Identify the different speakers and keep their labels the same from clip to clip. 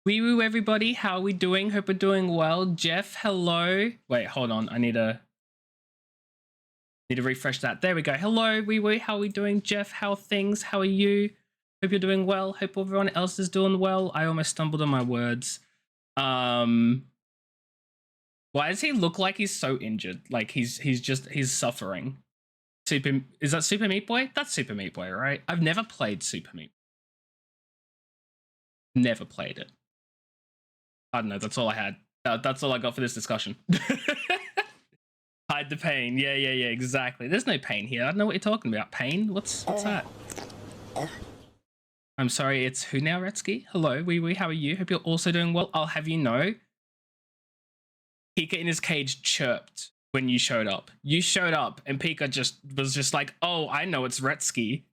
Speaker 1: Wee woo, everybody. How are we doing? Hope we're doing well. Jeff, hello. Wait, hold on. I need a Need to refresh that. There we go. Hello, wee. How are we doing? Jeff, how are things? How are you? Hope you're doing well. Hope everyone else is doing well. I almost stumbled on my words. Why does he look like he's so injured? Like he's suffering. Is that Super Meat Boy? That's Super Meat Boy, right? I've never played Super Meat. Never played it. I don't know. That's all I had. That's all I got for this discussion. Hide the pain. Yeah, exactly. There's no pain here. I don't know what you're talking about. Pain? What's that? I'm sorry, it's who now, Retsky? Hello, wee, how are you? Hope you're also doing well. I'll have you know, Pika in his cage chirped when you showed up. You showed up and Pika was just like, oh, I know it's Retsky.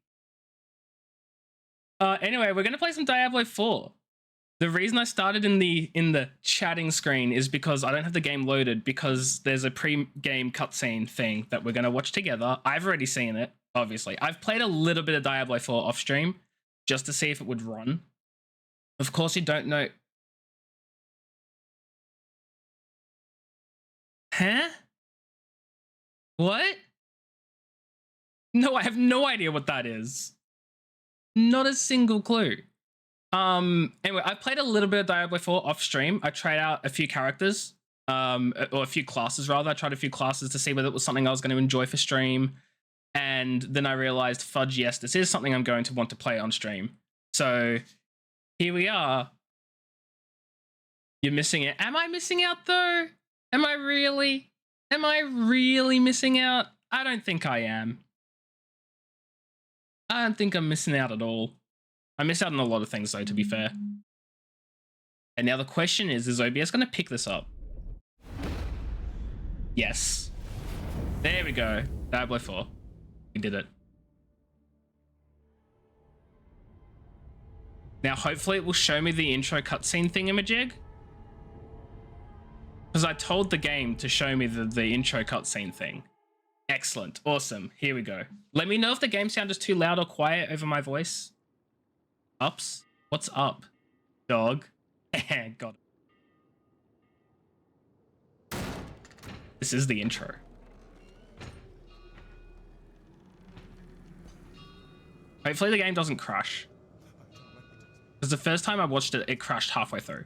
Speaker 1: Anyway, we're gonna play some Diablo 4. The reason I started in the chatting screen is because I don't have the game loaded because there's a pre-game cutscene thing that we're gonna watch together. I've already seen it, obviously. I've played a little bit of Diablo 4 off stream just to see if it would run. Of course, you don't know. Huh? What? No, I have no idea what that is. Not a single clue. Anyway, I played a little bit of Diablo 4 off stream. I tried out a few characters, or a few classes rather. I tried a few classes to see whether it was something I was going to enjoy for stream. And then I realized, fudge, yes, this is something I'm going to want to play on stream. So here we are. You're missing it. Am I missing out though? Am I really missing out? I don't think I am. I don't think I'm missing out at all. I miss out on a lot of things though, to be fair. And now the question is OBS going to pick this up? Yes. There we go. Diablo 4. We did it. Now hopefully it will show me the intro cutscene thingamajig. Because I told the game to show me the intro cutscene thing. Excellent. Awesome. Here we go. Let me know if the game sound is too loud or quiet over my voice. Ups? What's up? Dog? Got it. This is the intro. Hopefully the game doesn't crash. Because the first time I watched it, it crashed halfway through.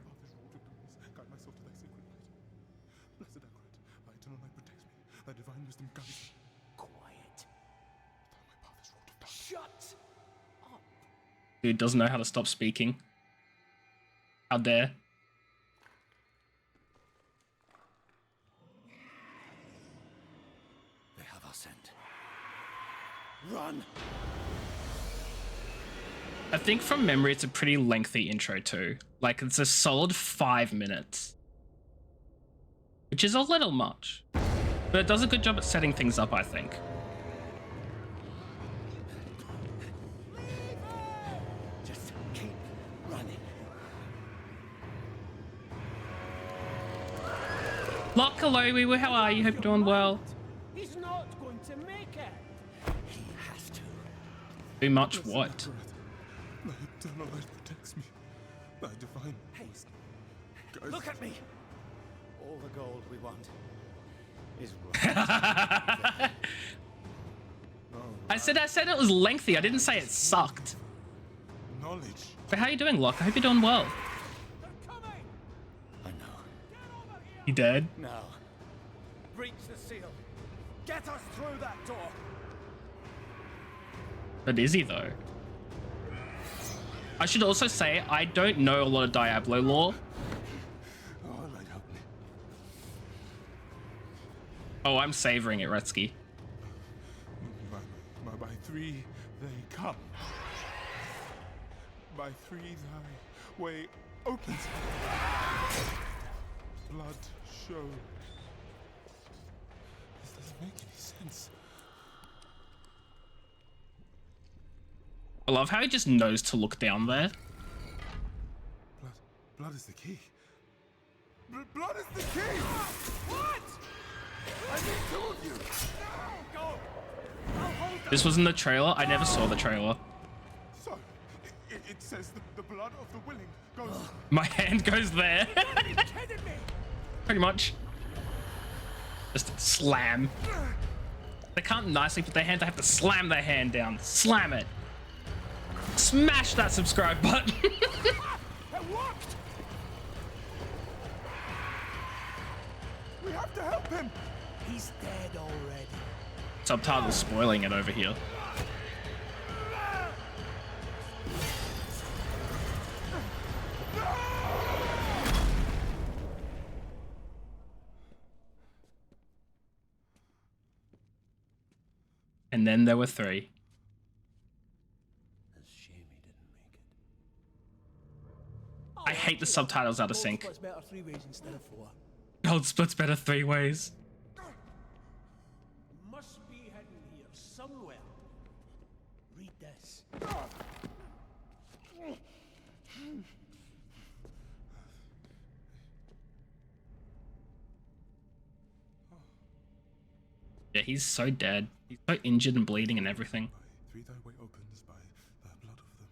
Speaker 1: Dude doesn't know how to stop speaking. How dare.
Speaker 2: They have our scent. Run!
Speaker 1: I think from memory, it's a pretty lengthy intro too. Like it's a solid 5 minutes. Which is a little much. But it does a good job at setting things up, I think. Lock, hello, wee woo, how are you? Hope you're doing well.
Speaker 3: He's not going to make it.
Speaker 2: He has to.
Speaker 1: Too much what?
Speaker 4: My eternal light protects me. My divine.
Speaker 2: Hey,
Speaker 4: Guys.
Speaker 2: look at me. All the gold we want is right.
Speaker 1: I said it was lengthy. I didn't say it sucked.
Speaker 4: Knowledge.
Speaker 1: But how you doing, Locke? I hope you're doing well.
Speaker 3: They're coming.
Speaker 2: I know.
Speaker 1: You dead?
Speaker 2: Now, breach the seal. Get us through that door.
Speaker 1: But is he though? I should also say I don't know a lot of Diablo lore.
Speaker 4: Oh, light help me.
Speaker 1: Oh, I'm savoring it, Retsky.
Speaker 4: By 3 they come. By 3 thy way opens. Blood shows. This doesn't make any sense.
Speaker 1: I love how he just knows to look down there.
Speaker 4: Blood is the key. Blood is the key! What? I need 2 of you. No, go. I'll hold them.
Speaker 1: This was in the trailer. I never saw the trailer.
Speaker 4: So, it says that the blood of the willing goes.
Speaker 1: My hand goes there.
Speaker 3: Are you kidding me?
Speaker 1: Pretty much. Just slam. They can't nicely put their hand. They have to slam their hand down. Slam it. Smash that subscribe button.
Speaker 3: It worked!
Speaker 4: We have to help him.
Speaker 3: He's dead already.
Speaker 1: Subtitles spoiling it over here. And then there were 3.
Speaker 3: It's a shame he didn't make it.
Speaker 1: I hate the subtitles out of sync.
Speaker 3: It's better 3 ways instead of 4.
Speaker 1: Gold split's better 3 ways.
Speaker 3: Must be hidden here somewhere. Read this.
Speaker 1: Yeah, he's so dead. He's so injured and bleeding and everything.
Speaker 4: Three thy way opens by the blood of the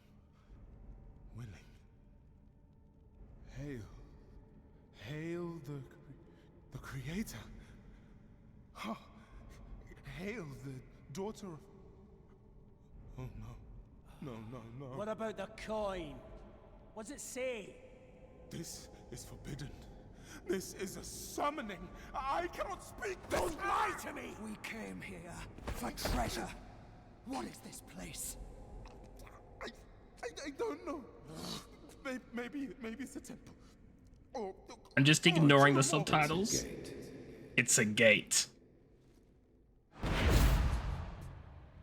Speaker 4: willing. Hail. Hail the creator. Ha. Hail the daughter of... Oh no. No.
Speaker 3: What about the coin? What's it say?
Speaker 4: This is forbidden. This is a summoning. I cannot speak.
Speaker 3: Don't lie to me!
Speaker 5: We came here for treasure. What is this place?
Speaker 4: I don't know. Maybe it's a temple. Or,
Speaker 1: I'm just ignoring the
Speaker 4: it's a wall.
Speaker 1: subtitles. It's a gate.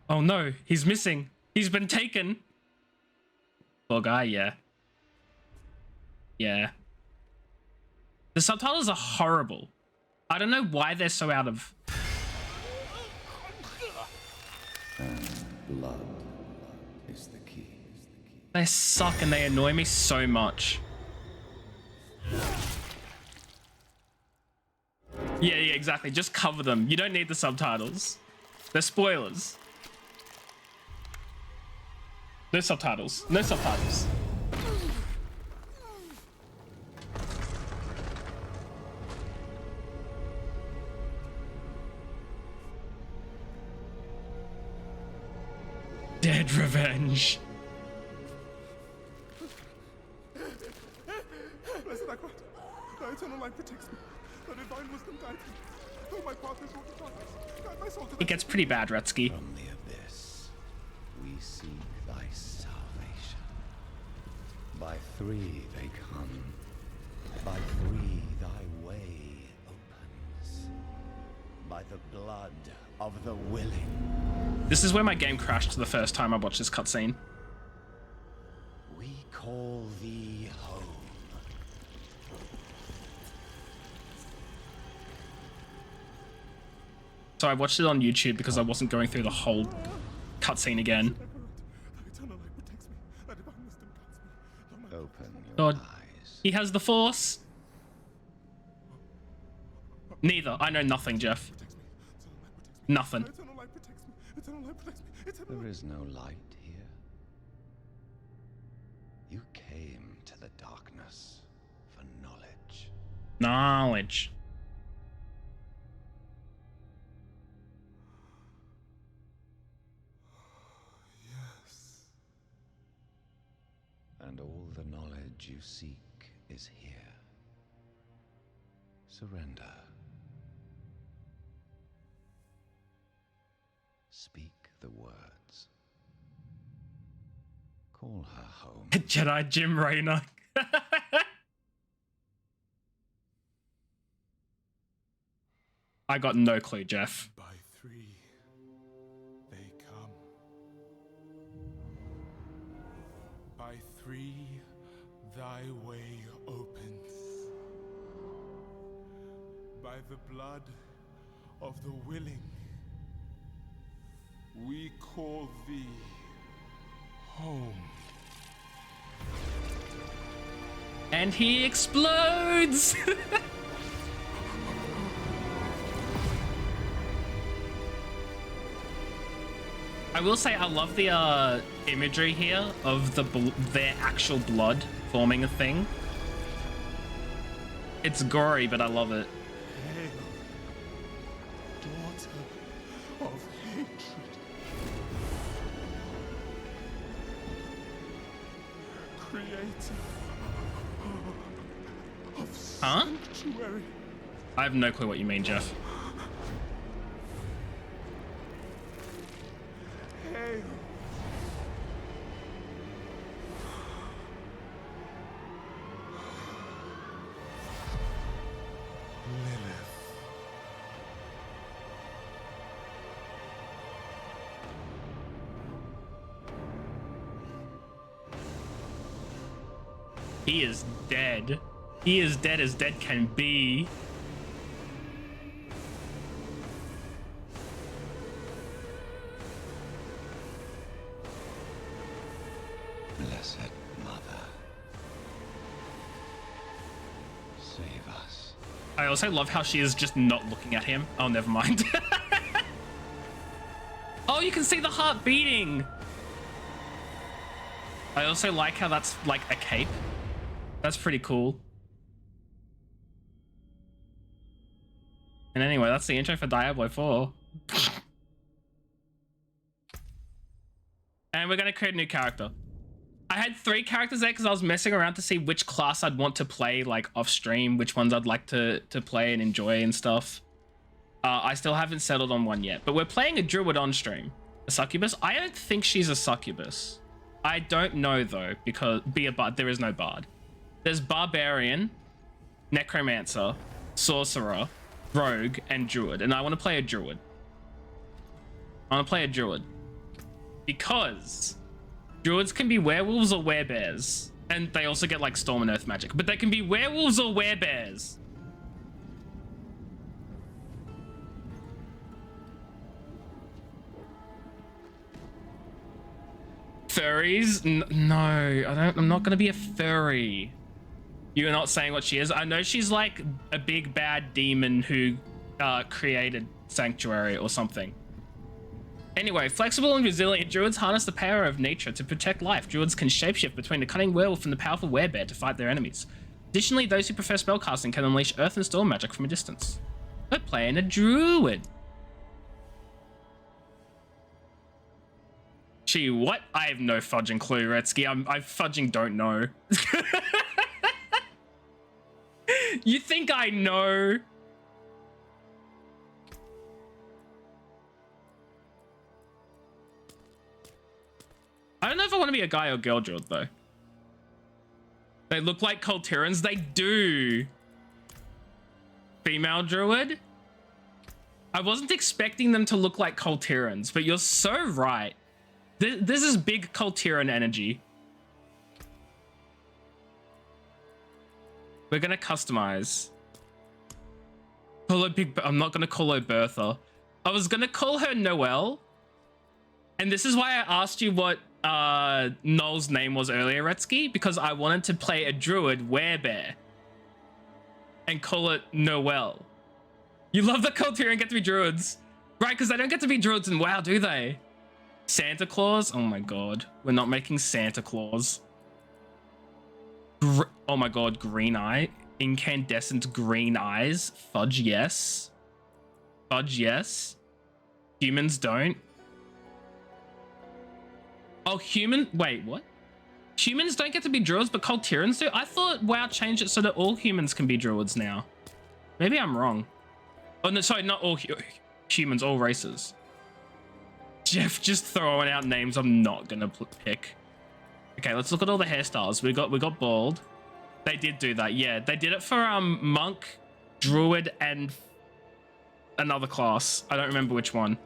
Speaker 1: Oh no, he's missing. He's been taken. Poor guy, yeah. Yeah. The subtitles are horrible. I don't know why they're so out of...
Speaker 2: Blood is the key.
Speaker 1: They suck and they annoy me so much. Yeah, exactly. Just cover them. You don't need the subtitles. They're spoilers. No subtitles. No subtitles. Dead revenge.
Speaker 4: Blessed Akrat, thy eternal light protects me. Thy divine wisdom guides me. Though my path is brought to darkness, guide my soul to
Speaker 1: It gets pretty bad, Retsky.
Speaker 2: From the abyss, we seek thy salvation. By 3 they come. By 3 thy way opens. By the blood of the willing.
Speaker 1: This is where my game crashed the first time I watched this cutscene.
Speaker 2: We call thee home.
Speaker 1: So I watched it on YouTube because I wasn't going through the whole cutscene again.
Speaker 4: Thy eternal light protects me. Thy divine wisdom guides me. Though my
Speaker 2: Open your
Speaker 1: God.
Speaker 2: eyes.
Speaker 1: He has the Force. Neither. I know nothing, Jeff.
Speaker 4: protects me. Eternal light protects me.
Speaker 1: Nothing.
Speaker 4: Thy eternal light protects me. Eternal light protects me. Eternal
Speaker 2: There
Speaker 4: light.
Speaker 2: is no light here. You came to the darkness for knowledge.
Speaker 1: Knowledge.
Speaker 4: Yes.
Speaker 2: And all the knowledge you seek is here. Surrender. Speak the words. Call her home.
Speaker 1: Jedi Jim Raynor. I got no clue, Jeff.
Speaker 4: By 3 they come. By 3 thy way opens. By the blood of the willing, we call thee home.
Speaker 1: And he explodes! I will say I love the imagery here of their actual blood forming a thing. It's gory, but I love it.
Speaker 4: Hail, daughter of hatred. Creator of sanctuary.
Speaker 1: I have no clue what you mean, Jeff.
Speaker 4: Hail. Lilith.
Speaker 1: He is dead. He is dead as dead can be.
Speaker 6: Blessed Mother, save us.
Speaker 1: I also love how she is just not looking at him. Oh, never mind. Oh, you can see the heart beating. I also like how that's like a cape. That's pretty cool. And anyway, that's the intro for Diablo 4. And we're going to create a new character. I had 3 characters there because I was messing around to see which class I'd want to play like off stream, which ones I'd like to play and enjoy and stuff. I still haven't settled on one yet, but we're playing a druid on stream. A succubus? I don't think she's a succubus. I don't know though, because be a bard. There is no bard. There's barbarian, necromancer, sorcerer, rogue, and druid. And I want to play a druid. I want to play a druid. Because druids can be werewolves or werebears. And they also get like storm and earth magic. But they can be werewolves or werebears. Furries? No, I'm not gonna be a furry. You're not saying what she is. I know she's like a big bad demon who created Sanctuary or something. Anyway, flexible and resilient druids harness the power of nature to protect life. Druids can shapeshift between the cunning werewolf and the powerful werebear to fight their enemies. Additionally, those who prefer spellcasting can unleash earth and storm magic from a distance. We're playing a druid. Gee, what? I have no fudging clue, Retsky. I fudging don't know. You think I know? I don't know if I want to be a guy or girl druid though. They look like Coltirans. They do. Female druid? I wasn't expecting them to look like Coltirans, but you're so right. This is big Coltiran energy. We're gonna customize. Call her big. I'm not gonna call her Bertha. I was gonna call her Noelle. And this is why I asked you what Noel's name was earlier, Retsky, because I wanted to play a druid werebear and call it Noelle. You love that Coltiran get to be druids, right? Because they don't get to be druids in WoW, do they? Santa Claus? Oh my god, we're not making Santa Claus. Oh my god, green eye, incandescent green eyes. Fudge yes. Fudge yes. Humans don't. Oh, wait, what? Humans don't get to be druids, but Coltirans do? I thought WoW changed it so that all humans can be druids now. Maybe I'm wrong. Oh no, sorry, not all humans, all races. Jeff just throwing out names I'm not gonna pick. Okay, let's look at all the hairstyles. We got bald. They did do that, yeah. They did it for monk, druid, and another class. I don't remember which one.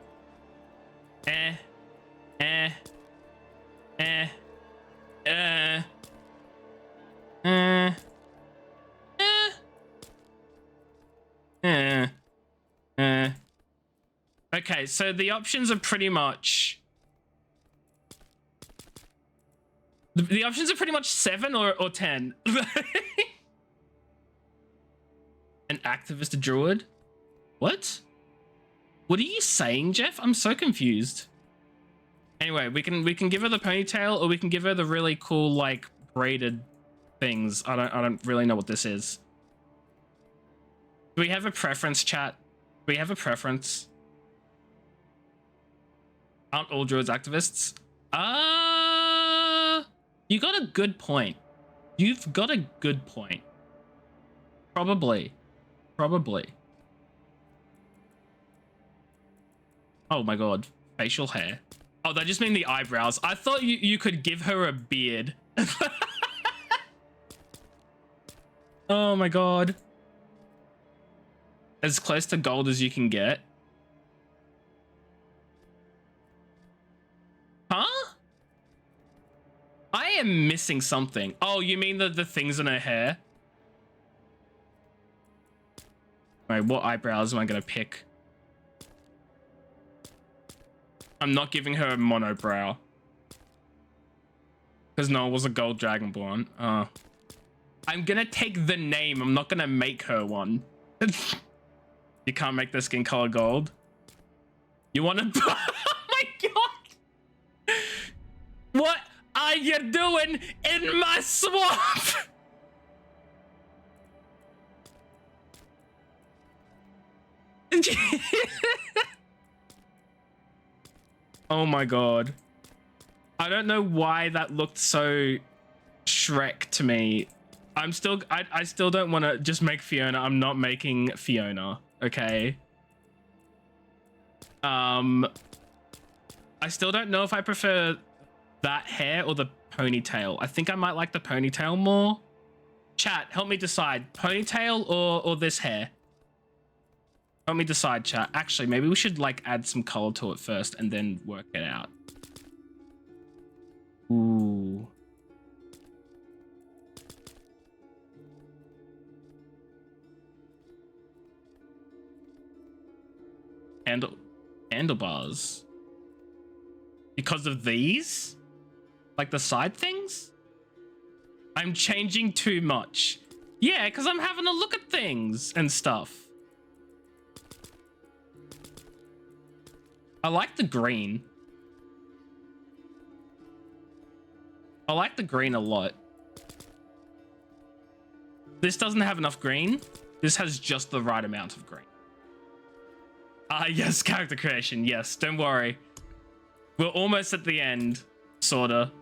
Speaker 1: Okay, so the options are pretty much... The options are pretty much 7 or 10. An activist druid? What? What are you saying, Jeff? I'm so confused. Anyway, we can give her the ponytail, or we can give her the really cool like braided things. I don't really know what this is. Do we have a preference, chat? Do we have a preference? Aren't all druids activists? You got a good point. You've got a good point. Probably. Oh my god. Facial hair. Oh, that just mean the eyebrows. I thought you could give her a beard. Oh my god. As close to gold as you can get. Huh? I am missing something. Oh, you mean the things in her hair? Wait, what eyebrows am I gonna pick? I'm not giving her a monobrow. Because no, it was a gold dragonborn. I'm gonna take the name. I'm not gonna make her one. You can't make the skin color gold. You wanna... Oh my god! What are you doing in my swamp? Oh my god. I don't know why that looked so Shrek to me. I still don't want to just make Fiona. I'm not making Fiona, okay? I still don't know if I prefer that hair or the ponytail. I think I might like the ponytail more. Chat, help me decide. Ponytail or this hair? Help me decide, chat. Actually, maybe we should like add some color to it first and then work it out. Ooh. Handlebars. Because of these? Like the side things? I'm changing too much. Yeah, because I'm having a look at things and stuff. I like the green. I like the green a lot. This doesn't have enough green. This has just the right amount of green. Yes, character creation. Yes, don't worry. We're almost at the end, sorta.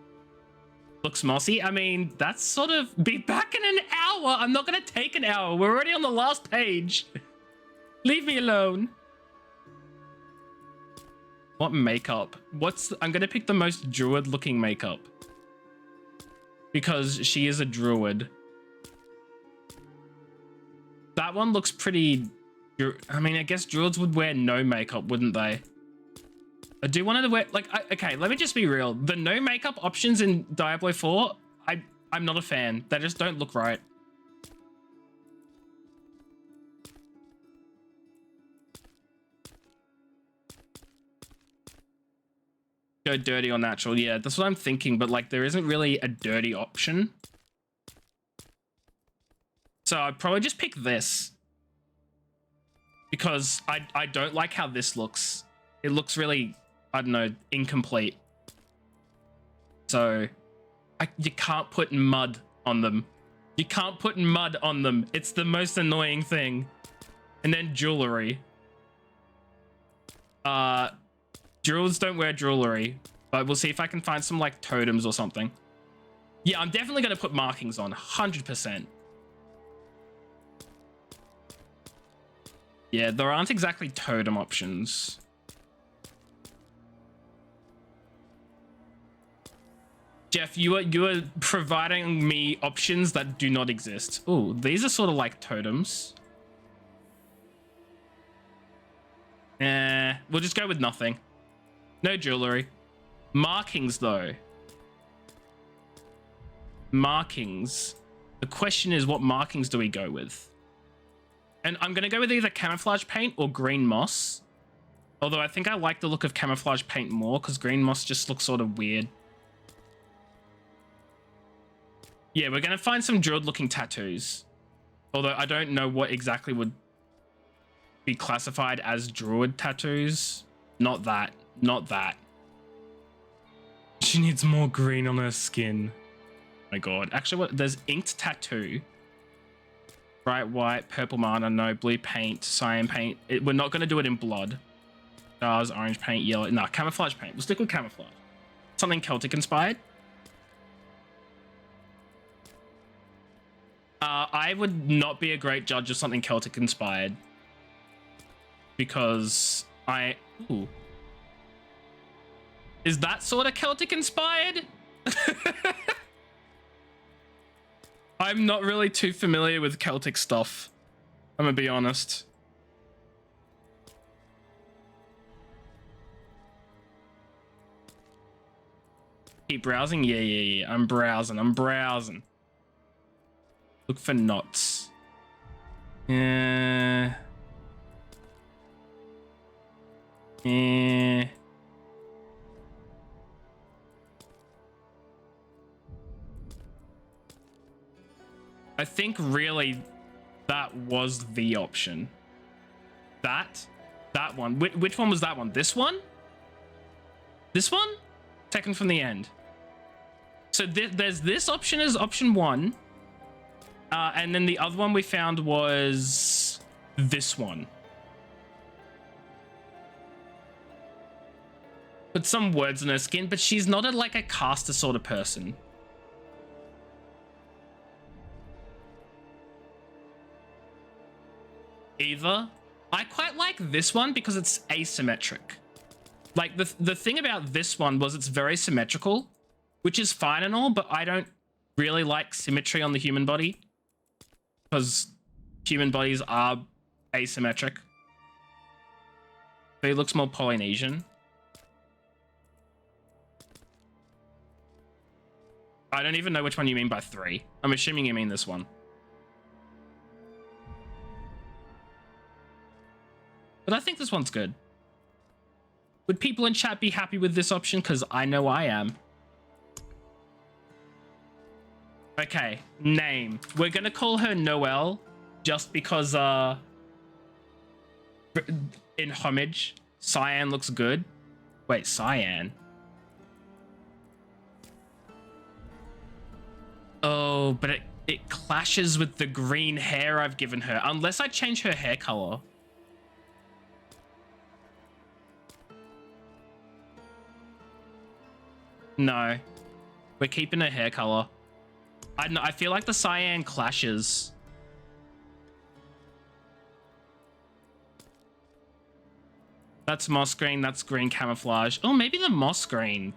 Speaker 1: Looks mossy. I mean, that's sort of... Be back in an hour. I'm not gonna take an hour. We're already on the last page. Leave me alone. What makeup? I'm gonna pick the most druid looking makeup. Because she is a druid. That one looks pretty... I mean, I guess druids would wear no makeup, wouldn't they? I do want to wear... Like, okay, let me just be real. The no makeup options in Diablo 4, I'm not a fan. They just don't look right. Go dirty or natural. Yeah, that's what I'm thinking. But, like, there isn't really a dirty option. So I'd probably just pick this. Because I don't like how this looks. It looks really, I don't know, incomplete. So you can't put mud on them. You can't put mud on them. It's the most annoying thing. And then jewelry. Druids don't wear jewelry, but we'll see if I can find some like totems or something. Yeah, I'm definitely going to put markings on 100%. Yeah, there aren't exactly totem options. Jeff, you are providing me options that do not exist. Ooh, these are sort of like totems. We'll just go with nothing. No jewelry. Markings, though. Markings. The question is, what markings do we go with? And I'm going to go with either camouflage paint or green moss. Although I think I like the look of camouflage paint more because green moss just looks sort of weird. Yeah, we're going to find some druid looking tattoos. Although I don't know what exactly would be classified as druid tattoos. Not that. Not that. She needs more green on her skin. Oh my god. Actually, what? There's inked tattoo. Bright white, purple mana, no, blue paint, cyan paint. We're not going to do it in blood. Stars, orange paint, yellow. No, camouflage paint. We'll stick with camouflage. Something Celtic inspired. I would not be a great judge of something Celtic inspired because ooh. Is that sort of Celtic inspired? I'm not really too familiar with Celtic stuff. I'm gonna be honest. Keep browsing? Yeah. I'm browsing. Look for knots. Yeah. I think really that was the option. That one. Which one was that one? This one? This one? Second from the end. So there's this option as option 1. And then the other one we found was this one. Put some words on her skin, but she's not like a caster sort of person. Either. I quite like this one because it's asymmetric. Like the thing about this one was it's very symmetrical, which is fine and all, but I don't really like symmetry on the human body because human bodies are asymmetric. But it looks more Polynesian. I don't even know which one you mean by 3. I'm assuming you mean this one. But I think this one's good. Would people in chat be happy with this option? Because I know I am. Okay, name. We're gonna call her Noelle just because in homage, cyan looks good. Wait, cyan. Oh, but it clashes with the green hair I've given her. Unless I change her hair color. No. We're keeping her hair color. I feel like the cyan clashes. That's moss green, that's green camouflage. Oh, maybe the moss green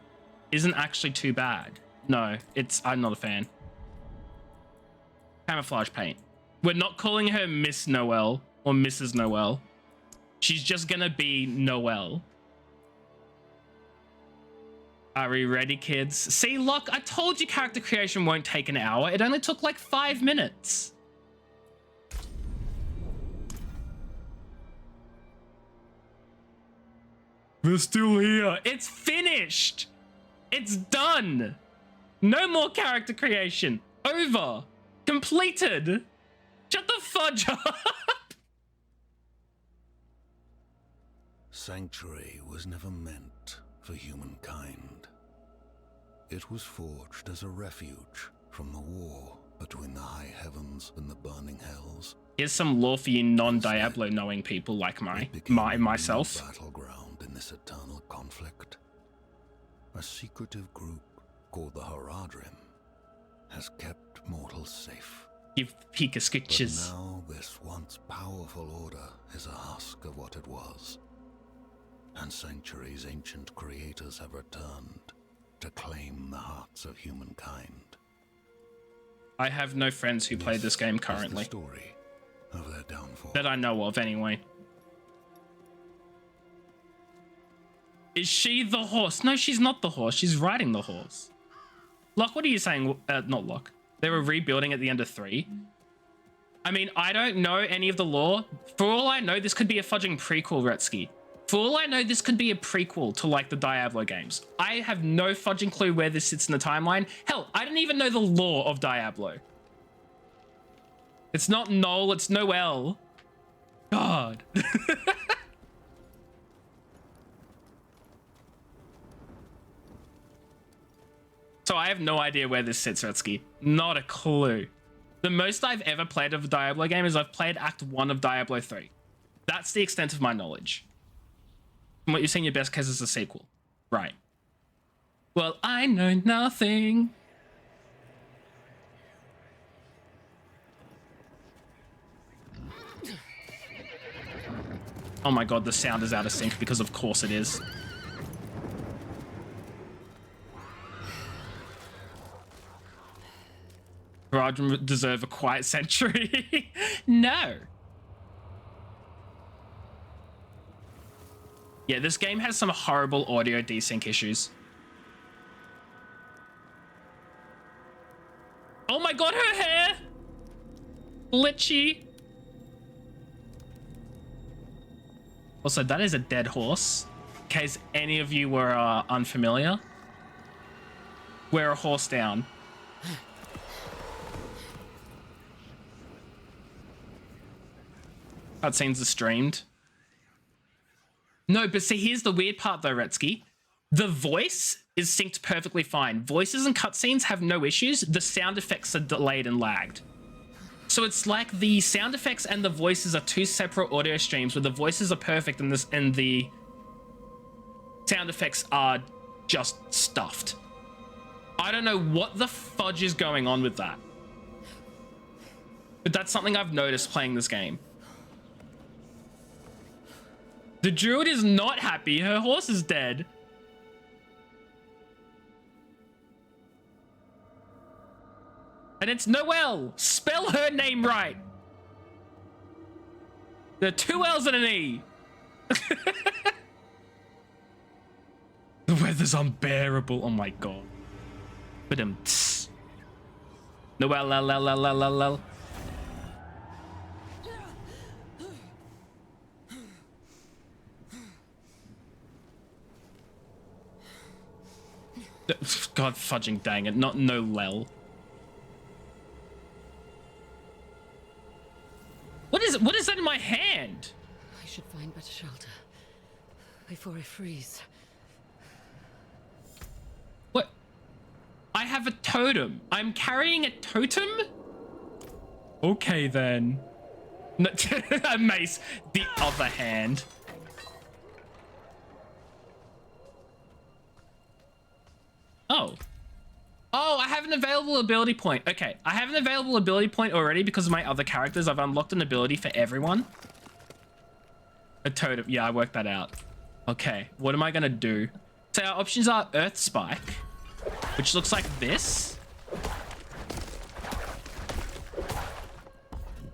Speaker 1: isn't actually too bad. No, I'm not a fan. Camouflage paint. We're not calling her Miss Noelle or Mrs. Noelle. She's just gonna be Noelle. Are we ready, kids? See, look, I told you character creation won't take an hour. It only took like 5 minutes. We're still here. It's finished. It's done. No more character creation. Over. Completed. Shut the fudge up.
Speaker 7: Sanctuary was never meant for humankind. It was forged as a refuge from the war between the high heavens and the burning hells.
Speaker 1: Here's some lore for you non-Diablo knowing people like myself.
Speaker 7: Battleground in this eternal conflict. A secretive group called the Haradrim has kept mortals safe.
Speaker 1: Give Pika
Speaker 7: But
Speaker 1: sketches.
Speaker 7: now this once powerful order is a husk of what it was. And Sanctuary's ancient creators have returned to claim the hearts of humankind.
Speaker 1: I have no friends who play this game currently.
Speaker 7: Is the story of their downfall.
Speaker 1: That I know of, anyway. Is she the horse? No, she's not the horse. She's riding the horse. Locke, what are you saying? Not Locke. They were rebuilding at the end of 3. I mean, I don't know any of the lore. For all I know, this could be a fudging prequel, Retsky. For all I know, this could be a prequel to like the Diablo games. I have no fudging clue where this sits in the timeline. Hell, I don't even know the lore of Diablo. It's not Noel, it's Noelle. God. So I have no idea where this sits, Retsky. Not a clue. The most I've ever played of a Diablo game is I've played Act 1 of Diablo 3. That's the extent of my knowledge. From what you're saying, your best case is a sequel. Right. Well, I know nothing. Oh my god, the sound is out of sync because of course it is. Raj deserve a quiet century. No. Yeah, this game has some horrible audio desync issues. Oh my god, her hair! Glitchy. Also, that is a dead horse. In case any of you were unfamiliar. Wear a horse down. Cutscenes are streamed. No, but see, here's the weird part though, Retsky. The voice is synced perfectly fine. Voices and cutscenes have no issues. The sound effects are delayed and lagged. So it's like the sound effects and the voices are two separate audio streams where the voices are perfect and the sound effects are just stuffed. I don't know what the fudge is going on with that. But that's something I've noticed playing this game. The Druid is not happy. Her horse is dead. And it's Noelle. Spell her name right. There are 2 L's and an E. The weather's unbearable. Oh my god. But Noelle, la la la la la la. God fudging dang it, not Noelle. What is that in my hand?
Speaker 8: I should find better shelter before I freeze.
Speaker 1: What? I have a totem. I'm carrying a totem? Okay then. No, a mace. The other hand. Oh. Oh, I have an available ability point. Okay, I have an available ability point already because of my other characters. I've unlocked an ability for everyone. A totem. Yeah, I worked that out. Okay, what am I going to do? So our options are Earth Spike, which looks like this.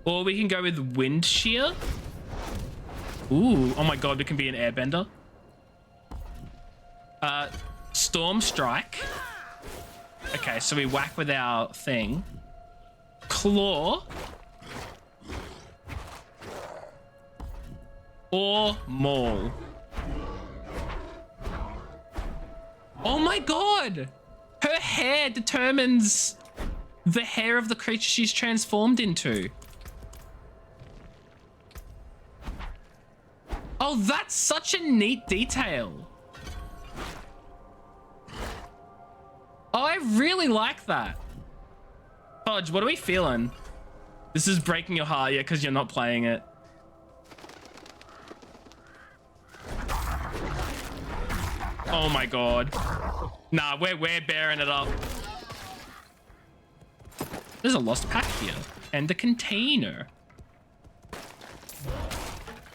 Speaker 1: Or we can go with Wind Shear. Ooh, oh my god, we can be an airbender. Storm Strike. Okay, so we whack with our thing. Claw. Or Maul. Oh my god! Her hair determines the hair of the creature she's transformed into. Oh, that's such a neat detail. Oh, I really like that. Fudge, what are we feeling? This is breaking your heart, yeah, because you're not playing it. Oh my god. Nah, we're bearing it up. There's a lost pack here. And a container.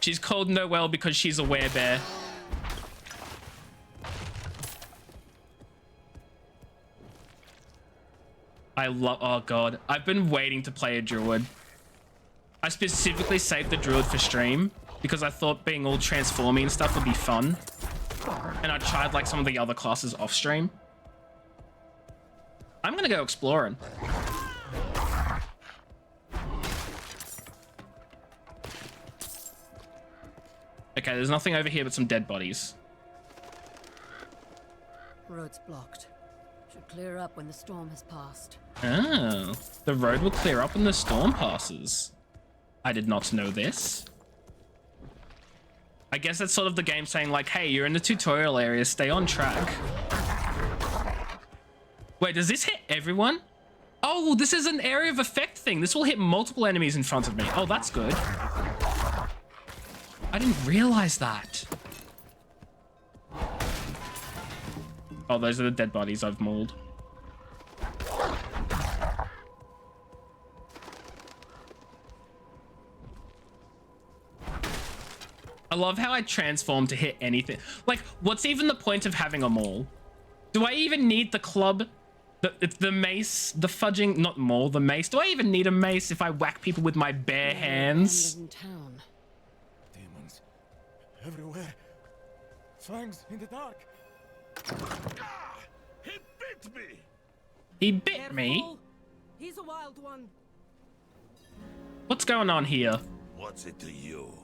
Speaker 1: She's called Noelle because she's a werebear. I love, oh god. I've been waiting to play a Druid. I specifically saved the Druid for stream because I thought being all transforming and stuff would be fun. And I tried like some of the other classes off stream. I'm gonna go exploring. Okay, there's nothing over here but some dead bodies.
Speaker 8: Road's blocked. Should clear up when the storm has passed.
Speaker 1: Oh, the road will clear up when the storm passes. I did not know this. I guess that's sort of the game saying like, hey, you're in the tutorial area, stay on track. Wait, does this hit everyone? Oh, this is an area of effect thing. This will hit multiple enemies in front of me. Oh, that's good. I didn't realize that. Oh, those are the dead bodies I've mauled. I love how I transform to hit anything. Like, what's even the point of having a maul? Do I even need the club? The mace? The fudging? Not maul, the mace. Do I even need a mace if I whack people with my bare hands?
Speaker 8: Town.
Speaker 2: Demons everywhere. Fangs in the dark.
Speaker 4: Ah! He bit me!
Speaker 1: He bit me?
Speaker 8: Careful. He's a wild one.
Speaker 1: What's going on here?
Speaker 4: What's it to you?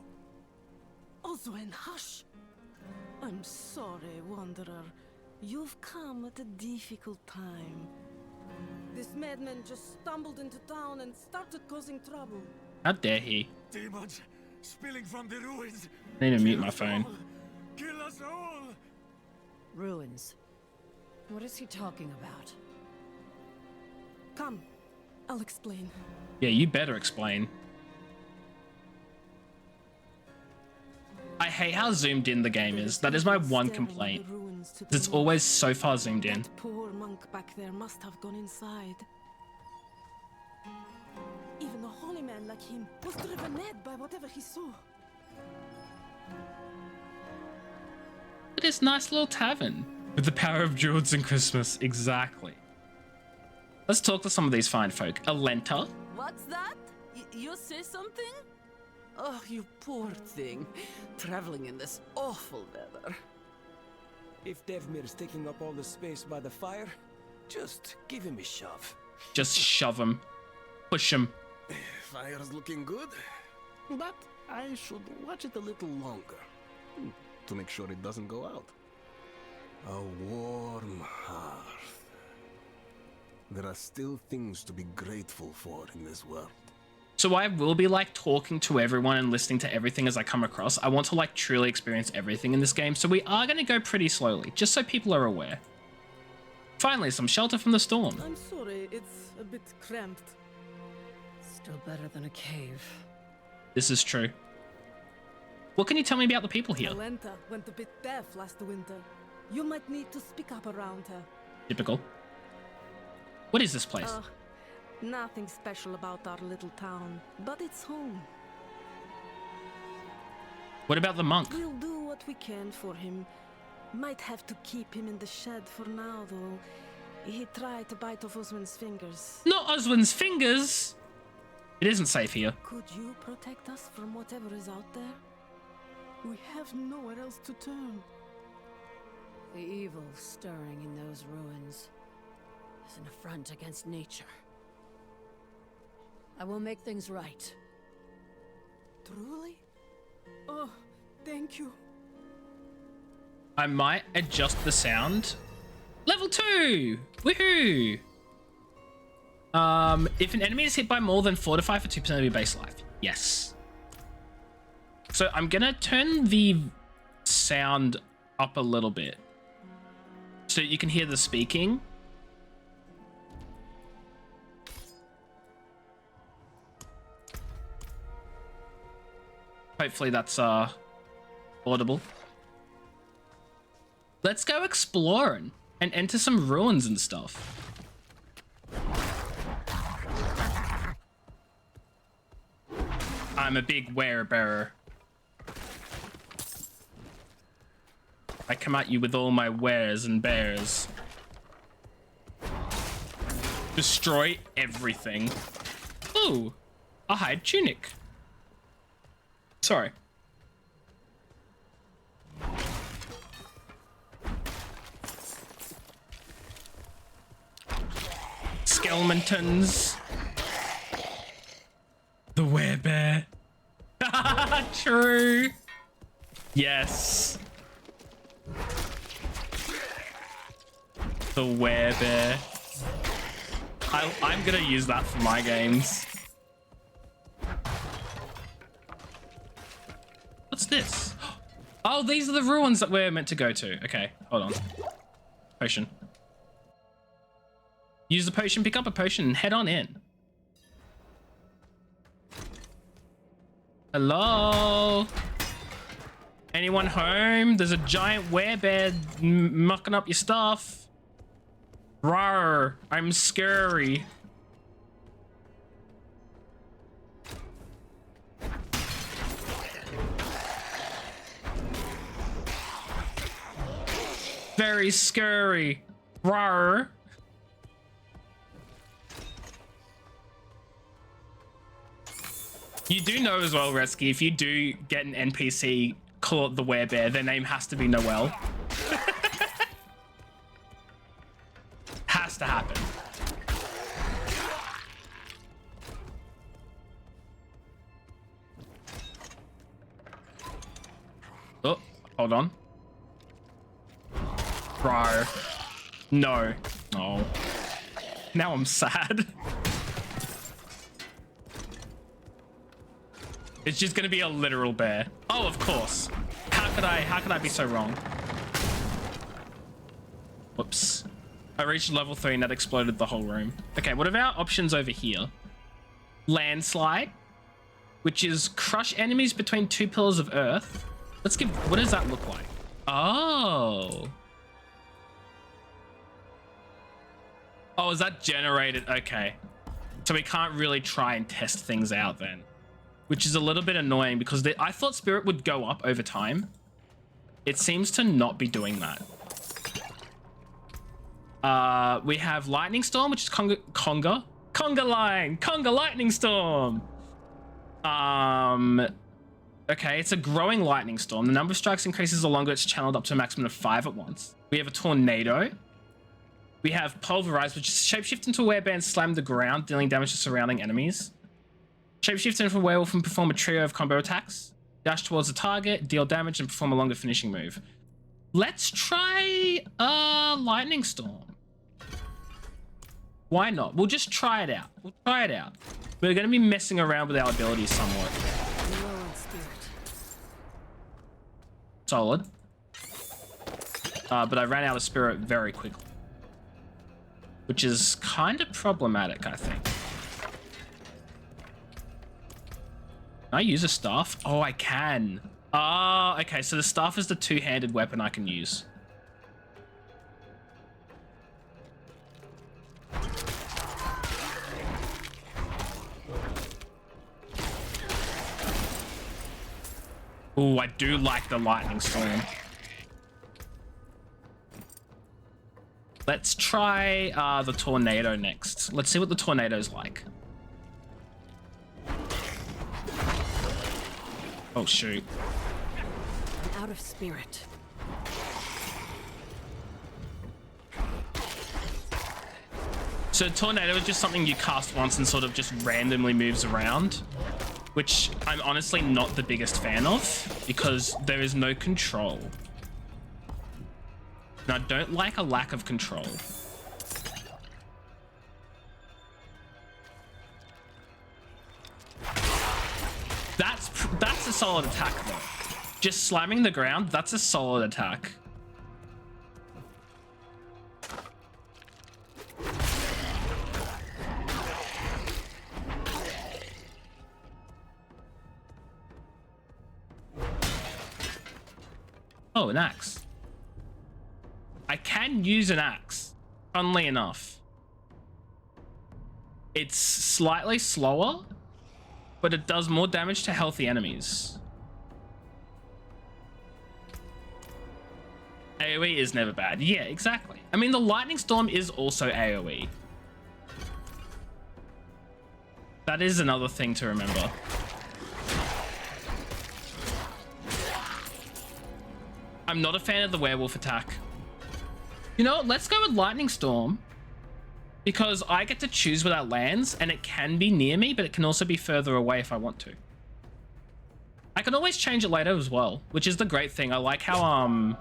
Speaker 9: Oswen, hush. I'm sorry, Wanderer. You've come at a difficult time. This madman just stumbled into town and started causing trouble.
Speaker 1: How dare he?
Speaker 2: Demons spilling from the ruins.
Speaker 1: I need to mute
Speaker 2: Kill
Speaker 1: my
Speaker 2: us
Speaker 1: phone.
Speaker 2: all. Kill us all.
Speaker 8: Ruins. What is he talking about?
Speaker 9: Come, I'll explain.
Speaker 1: Yeah, you better explain. I hate how zoomed in the game is. That is my one complaint. It's always so far zoomed in.
Speaker 9: That poor monk back there must have gone inside. Even a holy man like him was driven mad by whatever he saw.
Speaker 1: This nice little tavern with the power of Druids and Christmas. Exactly. Let's talk to some of these fine folk. Alenta.
Speaker 9: What's that? You say something? Oh, you poor thing. Traveling in this awful weather.
Speaker 10: If Devmir's taking up all the space by the fire, just give him a shove.
Speaker 1: Just shove him. Push him.
Speaker 10: Fire's looking good, but I should watch it a little longer to make sure it doesn't go out. A warm hearth. There are still things to be grateful for in this world.
Speaker 1: So I will be like talking to everyone and listening to everything as I come across. I want to like truly experience everything in this game. So we are going to go pretty slowly, just so people are aware. Finally, some shelter from the storm.
Speaker 9: I'm sorry, it's a bit cramped.
Speaker 8: Still better than a cave.
Speaker 1: This is true. What can you tell me about the people here?
Speaker 9: Alenta went a bit deaf last winter. You might need to speak up around her.
Speaker 1: Typical. What is this place?
Speaker 9: Nothing special about our little town, but it's home.
Speaker 1: What about the monk?
Speaker 9: We'll do what we can for him. Might have to keep him in the shed for now, though. He tried to bite off Oswin's fingers.
Speaker 1: Not Oswin's fingers! It isn't safe here.
Speaker 9: Could you protect us from whatever is out there? We have nowhere else to turn.
Speaker 8: The evil stirring in those ruins is an affront against nature. I will make things right.
Speaker 9: Truly? Oh, thank you.
Speaker 1: I might adjust the sound. Level 2! Woohoo! If an enemy is hit by more than 4 to 5 for 2% of your base life. Yes. So I'm gonna turn the sound up a little bit so you can hear the speaking. Hopefully that's audible. Let's go exploring and enter some ruins and stuff. I'm a big werebearer. I come at you with all my wares and bears. Destroy everything. Ooh, a hide tunic. Sorry. Skeletons. The werebear. True. Yes. The werebear. I'm gonna use that for my games. What's this? Oh, these are the ruins that we're meant to go to. Okay, hold on. Potion. Use the potion, pick up a potion, and head on in. Hello? Anyone home? There's a giant werebear mucking up your stuff. Rawr, I'm scary. Very scary. Rawr. You do know as well, Resky, if you do get an NPC, call it the werebear, their name has to be Noelle. Has to happen. Oh, hold on. Bro. No. Oh. Now I'm sad. It's just gonna be a literal bear. Oh, of course. How could I be so wrong? Whoops. I reached level 3 and that exploded the whole room. Okay, what are our options over here? Landslide, which is crush enemies between 2 pillars of earth. Let's give, what does that look like? Oh. Oh, is that generated? Okay. So we can't really try and test things out then, which is a little bit annoying because I thought Spirit would go up over time. It seems to not be doing that. We have Lightning Storm, which is Conga Lightning Storm. Okay, it's a growing lightning storm. The number of strikes increases the longer it's channeled up to a maximum of 5 at once. We have a tornado. We have Pulverize, which is shapeshift into a werebear and slam the ground, dealing damage to surrounding enemies. Shapeshift into a werewolf and perform a trio of combo attacks. Dash towards the target, deal damage, and perform a longer finishing move. Let's try a Lightning Storm. Why not? We'll just try it out. We'll try it out. We're going to be messing around with our abilities somewhat. Solid. But I ran out of spirit very quickly, which is kind of problematic, I think. Can I use a staff? Oh, I can. Ah, okay. So the staff is the 2-handed weapon I can use. Oh, I do like the lightning storm. Let's try the tornado next. Let's see what the tornado's like. Oh, shoot.
Speaker 8: I'm out of spirit.
Speaker 1: So tornado is just something you cast once and sort of just randomly moves around, which I'm honestly not the biggest fan of because there is no control. And I don't like a lack of control. That's a solid attack though. Just slamming the ground, that's a solid attack. Oh, an axe. I can use an axe, funnily enough. It's slightly slower, but it does more damage to healthy enemies. AoE is never bad. Yeah, exactly. I mean, the lightning storm is also AoE. That is another thing to remember. I'm not a fan of the werewolf attack. You know what? Let's go with lightning storm because I get to choose where that lands and it can be near me, but it can also be further away if I want to. I can always change it later as well, which is the great thing. I like how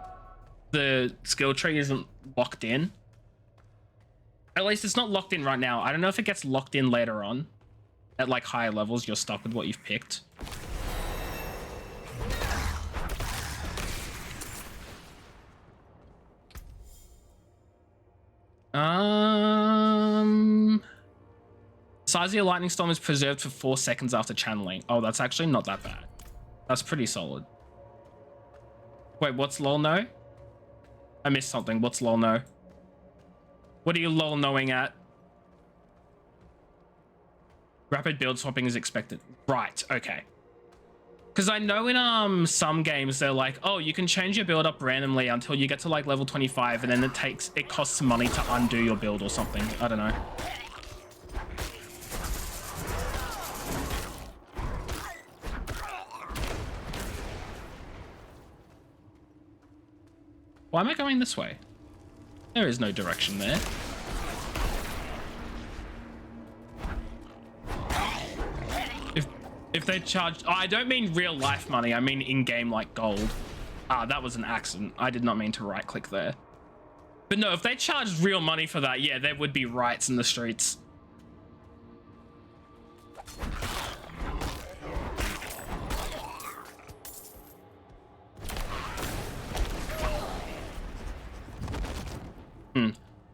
Speaker 1: the skill tree isn't locked in. At least it's not locked in right now. I don't know if it gets locked in later on. At like higher levels, you're stuck with what you've picked. Size of your lightning storm is preserved for 4 seconds after channeling. Oh, that's actually not that bad. That's pretty solid. Wait, what's lol no? I missed something. What's lol no? What are you lol knowing at? Rapid build swapping is expected. Right, okay. Because I know in some games they're like, oh, you can change your build up randomly until you get to like level 25 and then it costs money to undo your build or something. I don't know. Why am I going this way? There is no direction there. If they charged... Oh, I don't mean real life money. I mean in-game like gold. Ah, that was an accident. I did not mean to right-click there. But no, if they charged real money for that, yeah, there would be riots in the streets.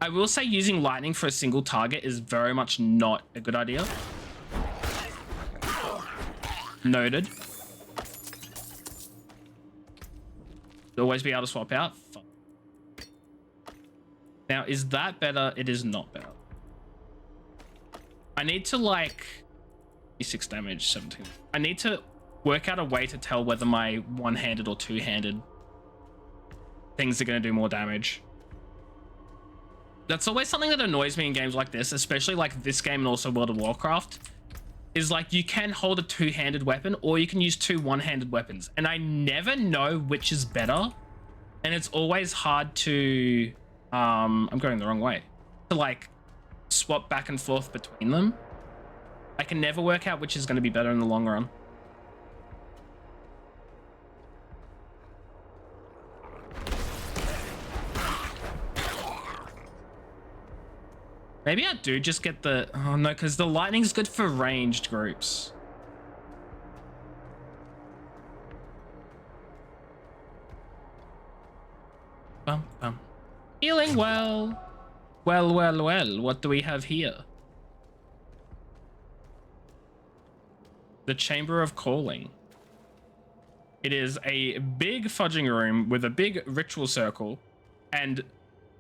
Speaker 1: I will say using lightning for a single target is very much not a good idea. Noted. You'll always be able to swap out. Now, is that better? It is not better. I need to like 6 damage, 17. I need to work out a way to tell whether my one-handed or two-handed things are going to do more damage. That's always something that annoys me in games like this, especially like this game and also World of Warcraft, is like you can hold a two-handed weapon or you can use 2 one-handed weapons. And I never know which is better. And it's always hard to, I'm going the wrong way, to like swap back and forth between them. I can never work out which is going to be better in the long run. Maybe I do just get the... Oh, no, because the lightning's good for ranged groups. Bum, bum. Healing well. Well, well, well. What do we have here? The Chamber of Calling. It is a big fudging room with a big ritual circle and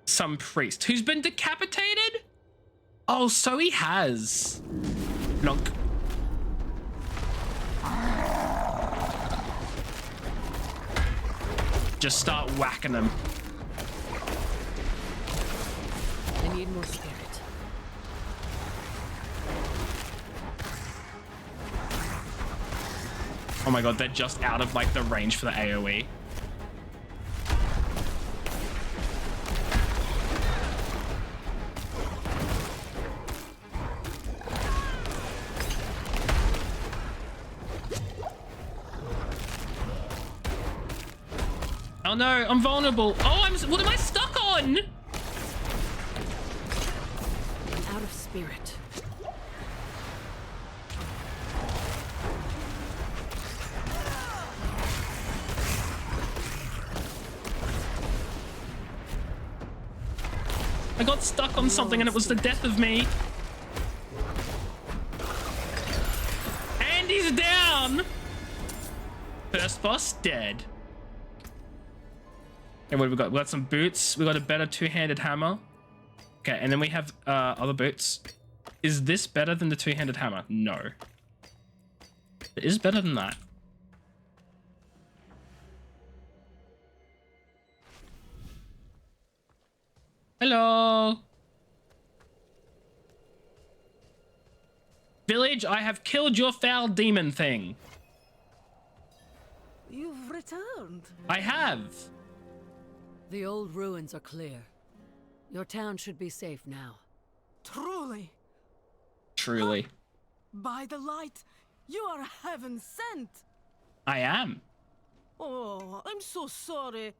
Speaker 1: some priest who's been decapitated? Oh, so he has. Nonk. Just start whacking them.
Speaker 8: I need more spirit.
Speaker 1: Oh my god, they're just out of like the range for the AoE. Oh no, I'm vulnerable. Oh, what am I stuck on?
Speaker 8: I'm out of spirit.
Speaker 1: I got stuck on something and it was the death of me. And he's down. First boss dead. And what have we got? We got some boots. We got a better two-handed hammer. Okay, and then we have other boots. Is this better than the two-handed hammer? No. It is better than that. Hello. Village, I have killed your foul demon thing.
Speaker 9: You've returned.
Speaker 1: I have.
Speaker 8: The old ruins are clear. Your town should be safe now.
Speaker 9: Truly.
Speaker 1: Truly.
Speaker 9: By the light, you are heaven sent.
Speaker 1: I am.
Speaker 9: Oh, I'm so sorry.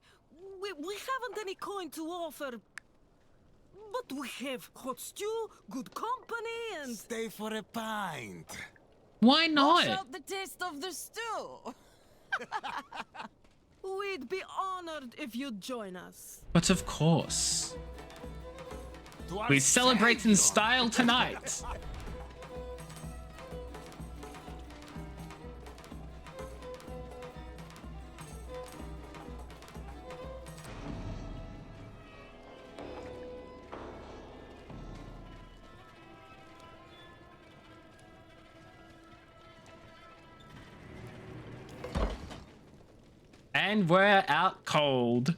Speaker 9: We haven't any coin to offer. But we have hot stew, good company, and...
Speaker 10: Stay for a pint.
Speaker 1: Why not?
Speaker 9: Wash out the taste of the stew. We'd be honored if you'd join us.
Speaker 1: But of course. We celebrate in style tonight. And we're out cold.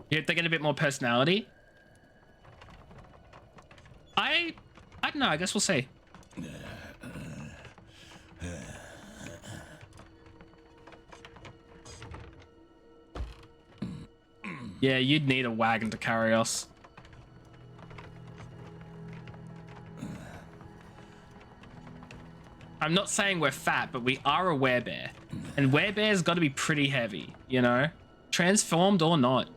Speaker 1: Yeah, they get a bit more personality. I don't know. I guess we'll see. Yeah, you'd need a wagon to carry us. I'm not saying we're fat, but we are a werebear. And werebear's got to be pretty heavy, you know? Transformed or not.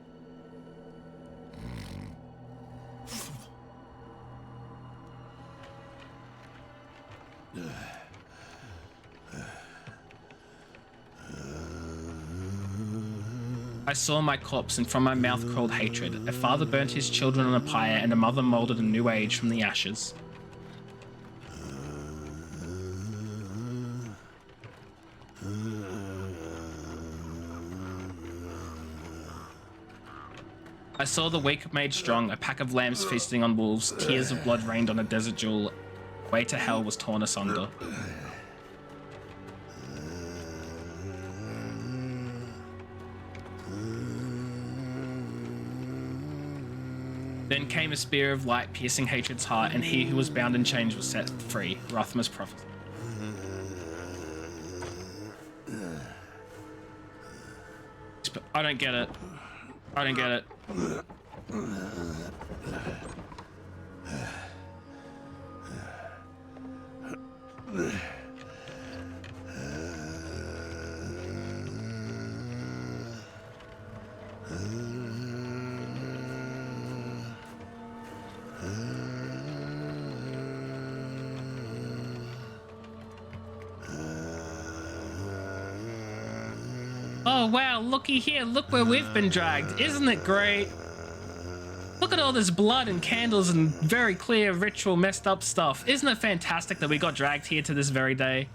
Speaker 1: I saw my corpse, and from my mouth crawled hatred. A father burnt his children on a pyre, and a mother molded a new age from the ashes. I saw the weak made strong, a pack of lambs feasting on wolves, tears of blood rained on a desert jewel. Way to hell was torn asunder. Then came a spear of light piercing hatred's heart, and he who was bound in chains was set free. Rathma's prophecy. I don't get it. I don't get it. Oh wow, looky here, look where we've been dragged. Isn't it great? Look at all this blood and candles and very clear ritual messed up stuff. Isn't it fantastic that we got dragged here to this very day?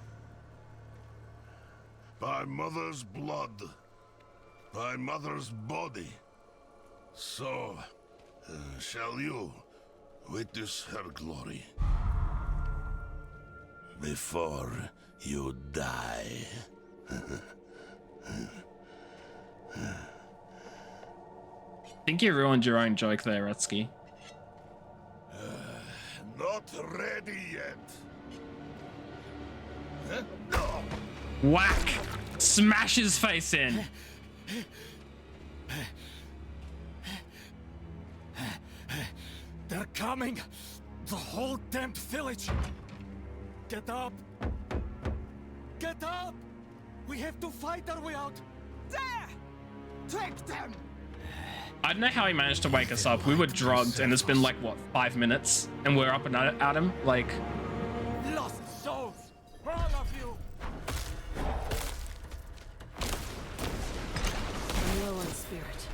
Speaker 4: By mother's blood, by mother's body, so shall you witness her glory before you die.
Speaker 1: I think you ruined your own joke there, Rutsky.
Speaker 4: Not ready yet.
Speaker 1: Whack! Smash his face in.
Speaker 3: They're coming! The whole damn village! Get up! Get up! We have to fight our way out! There! Take them!
Speaker 1: I don't know how he managed to wake us up. We were drugged, and it's been like, what, 5 minutes? And we're up and at him? Like...
Speaker 3: Lost souls! All of you!
Speaker 8: I'm low on spirit.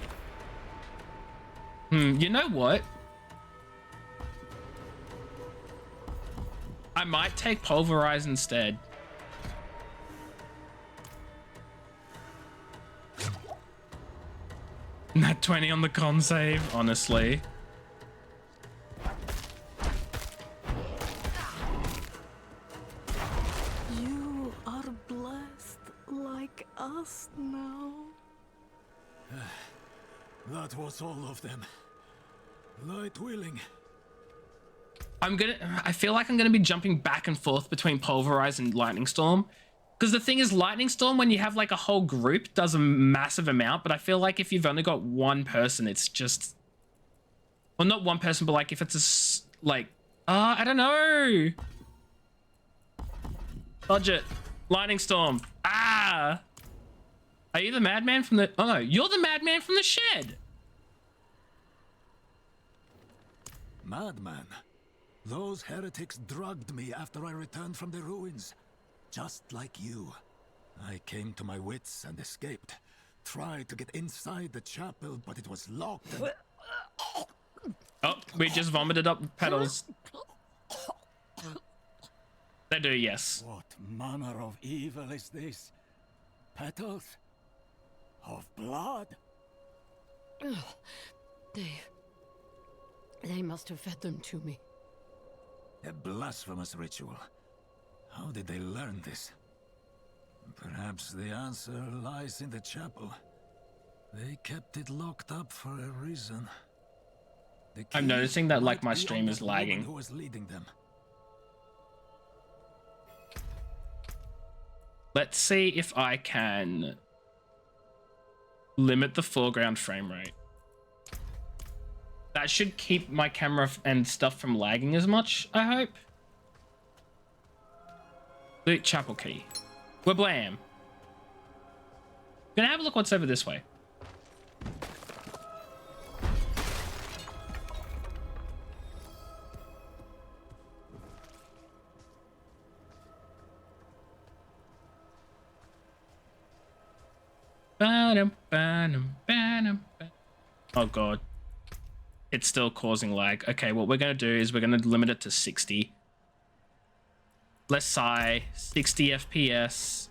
Speaker 1: You know what? I might take Pulverize instead. Nat 20 on the con save, honestly.
Speaker 9: You are blessed like us now.
Speaker 3: That was all of them. Light willing.
Speaker 1: I feel like I'm gonna be jumping back and forth between Pulverize and Lightning Storm. Because the thing is, Lightning Storm, when you have like a whole group, does a massive amount, but I feel like if you've only got one person, it's just... Well, not one person, but like if it's I don't know. Budget. Lightning Storm. Ah! Are you the madman from the... Oh no, you're the madman from the shed!
Speaker 3: Madman. Those heretics drugged me after I returned from the ruins. Just like you. I came to my wits and escaped. Tried to get inside the chapel, but it was locked and...
Speaker 1: Oh, we just vomited up petals. They do, yes.
Speaker 3: What manner of evil is this? Petals? Of blood?
Speaker 8: They must have fed them to me.
Speaker 3: A blasphemous ritual. How did they learn this? Perhaps the answer lies in the chapel. They kept it locked up for a reason. The
Speaker 1: I'm
Speaker 3: key
Speaker 1: noticing that like
Speaker 3: might
Speaker 1: my
Speaker 3: be
Speaker 1: stream
Speaker 3: on
Speaker 1: is
Speaker 3: that woman
Speaker 1: lagging.
Speaker 3: who was leading them.
Speaker 1: Let's see if I can limit the foreground frame rate. That should keep my camera and stuff from lagging as much, I hope. Loot chapel key. Wablam. Gonna have a look what's over this way. Oh god. It's still causing lag. Okay, what we're gonna do is we're gonna limit it to 60. Less sigh, 60 FPS.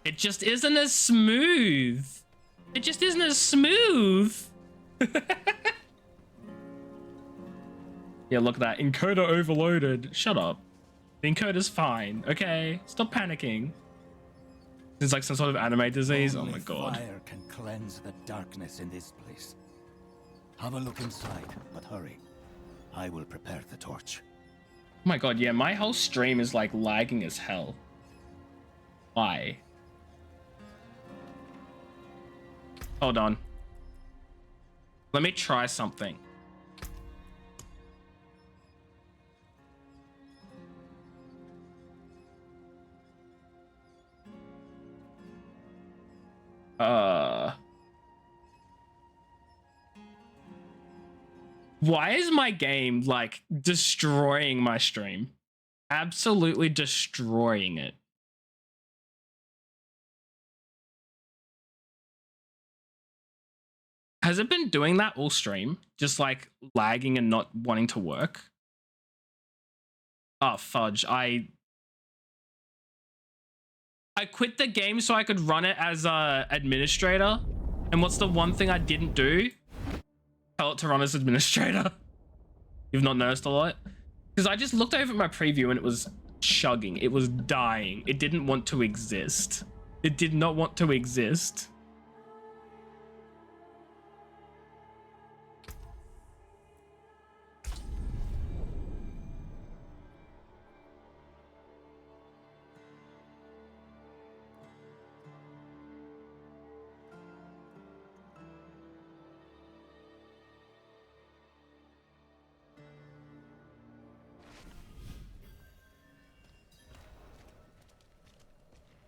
Speaker 1: It just isn't as smooth. It just isn't as smooth. Yeah, look at that. Encoder overloaded. Shut up. The encoder's fine, okay? Stop panicking. It's like some sort of anime disease.
Speaker 2: Only
Speaker 1: oh my god.
Speaker 2: Fire can cleanse the darkness in this place. Have a look inside, but hurry. I will prepare the torch.
Speaker 1: Oh my god, yeah, my whole stream is like lagging as hell. Why? Hold on. Let me try something. Why is my game like destroying my stream? Absolutely destroying it. Has it been doing that all stream? Just like lagging and not wanting to work? Oh, fudge. I quit the game so I could run it as a administrator. And what's the one thing I didn't do? Tell it to run as administrator. You've not noticed a lot? Because I just looked over at my preview and it was chugging. It was dying. It didn't want to exist. It did not want to exist.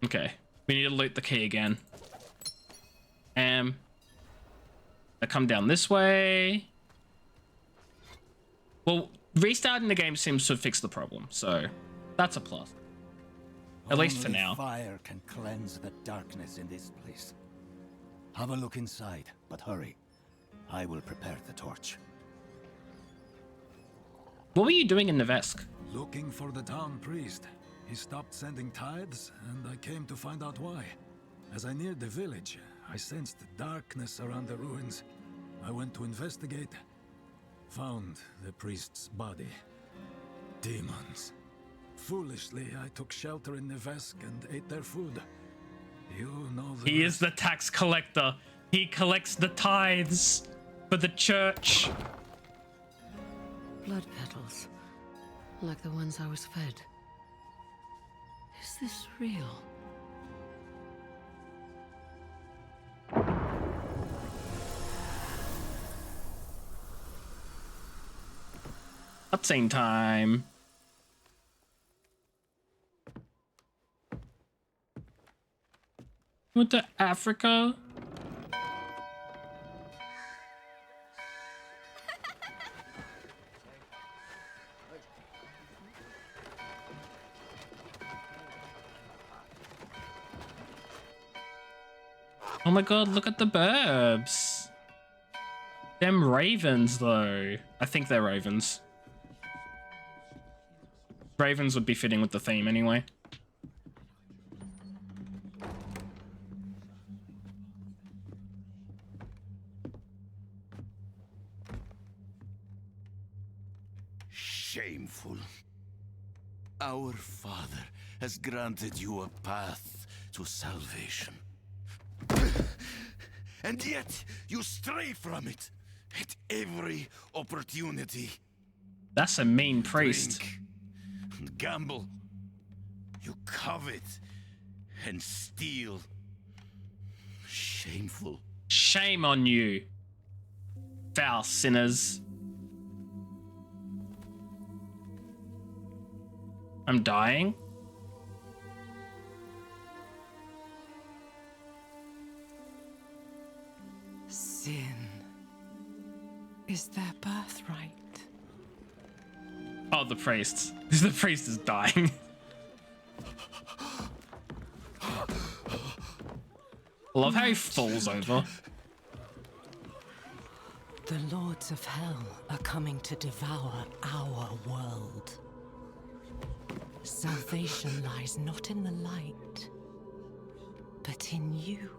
Speaker 1: Okay, we need to loot the key again. I come down this way. Well, restarting the game seems to have fixed the problem, so that's a plus. At least for
Speaker 2: Only
Speaker 1: now.
Speaker 2: Fire can cleanse the darkness in this place. Have a look inside, but hurry. I will prepare the torch.
Speaker 1: What were you doing in Nevesk?
Speaker 3: Looking for the town priest. He stopped sending tithes, and I came to find out why. As I neared the village, I sensed darkness around the ruins. I went to investigate. Found the priest's body. Demons. Foolishly, I took shelter in Nevesk and ate their food. You know the
Speaker 1: He is the tax collector. He collects the tithes for the church.
Speaker 8: Blood petals, like the ones I was fed. Is this real?
Speaker 1: Cutscene time. Went to Africa. Oh my god, look at the burbs. Them ravens, though. I think they're ravens. Ravens would be fitting with the theme anyway.
Speaker 11: Shameful. Our Father has granted you a path
Speaker 2: to salvation. And yet, you stray from it at every opportunity.
Speaker 1: That's a mean priest.
Speaker 2: Drink and gamble. You covet and steal. Shameful.
Speaker 1: Shame on you, foul sinners. I'm dying.
Speaker 5: Sin is their birthright.
Speaker 1: Oh, the priest. The priest is dying. I love how he falls over.
Speaker 5: The lords of hell are coming to devour our world. Salvation lies not in the light, but in you.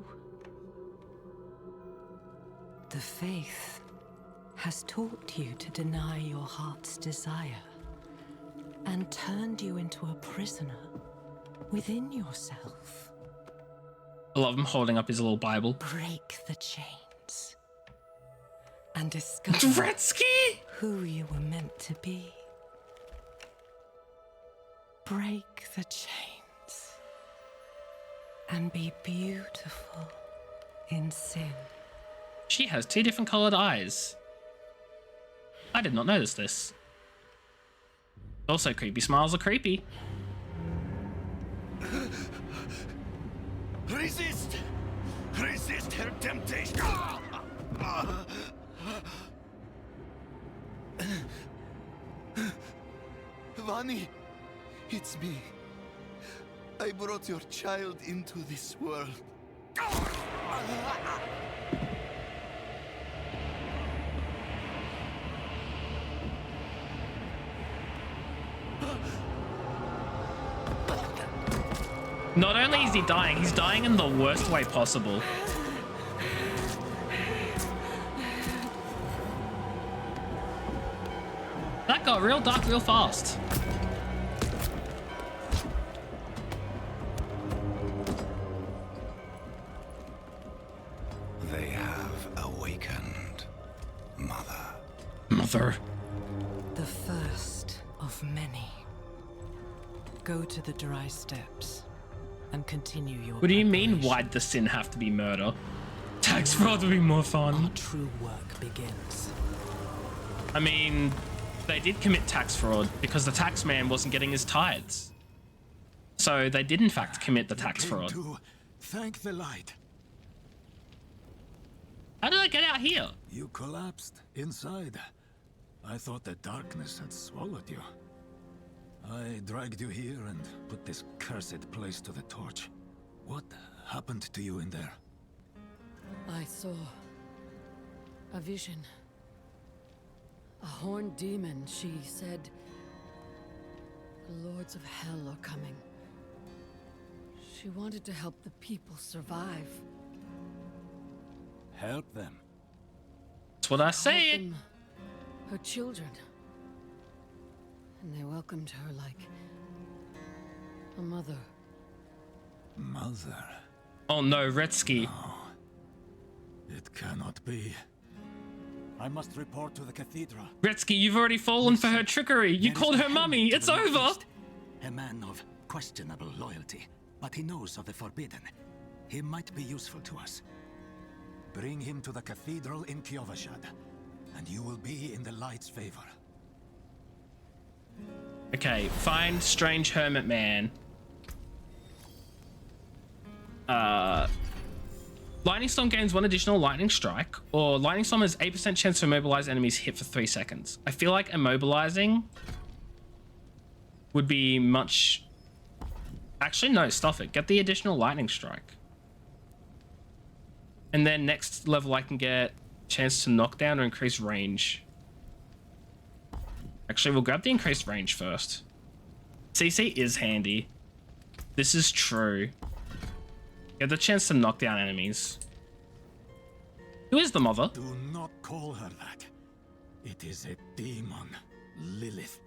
Speaker 5: The faith has taught you to deny your heart's desire and turned you into a prisoner within yourself.
Speaker 1: I love him holding up his little Bible.
Speaker 5: Break the chains and discover
Speaker 1: Dretsky!
Speaker 5: who you were meant to be. Break the chains and be beautiful in sin.
Speaker 1: She has 2 different colored eyes. I did not notice this. Also, creepy smiles are creepy.
Speaker 2: Resist! Resist her temptation! Vani, it's me. I brought your child into this world.
Speaker 1: Not only is he dying, he's dying in the worst way possible. That got real dark real fast.
Speaker 6: They have awakened, Mother.
Speaker 1: Mother.
Speaker 5: The first of many. Go to the dry steps and continue your
Speaker 1: What do you mean,
Speaker 5: preparation.
Speaker 1: why'd the sin have to be murder? Tax fraud would be more fun.
Speaker 5: Our true work begins.
Speaker 1: I mean, they did commit tax fraud because the tax man wasn't getting his tithes. So they did in fact commit the tax fraud.
Speaker 3: To thank the light.
Speaker 1: How did I get out here?
Speaker 3: You collapsed inside. I thought the darkness had swallowed you. I dragged you here and put this cursed place to the torch. What happened to you in there?
Speaker 8: I saw a vision. A horned demon, she said. The lords of hell are coming. She wanted to help the people survive.
Speaker 3: Help them.
Speaker 1: That's what I
Speaker 8: Called
Speaker 1: said.
Speaker 8: them her children. And they welcomed her like a mother.
Speaker 3: Mother.
Speaker 1: Oh no, Retsky.
Speaker 3: It cannot be. I must report to the cathedral.
Speaker 1: Retsky, you've already fallen for her trickery. You called her mummy. It's over.
Speaker 3: A man of questionable loyalty, but he knows of the forbidden. He might be useful to us. Bring him to the cathedral in Kyovashad, and you will be in the light's favor.
Speaker 1: Okay, find strange hermit man. Lightning Storm gains 1 additional lightning strike, or Lightning Storm has 8% chance to immobilize enemies hit for 3 seconds. I feel like immobilizing would be much... Actually, no, stuff it. Get the additional lightning strike. And then next level I can get chance to knock down or increase range. Actually, we'll grab the increased range first. CC is handy. This is true. Get the chance to knock down enemies. Who is the mother?
Speaker 3: Do not call her that. It is a demon, Lilith.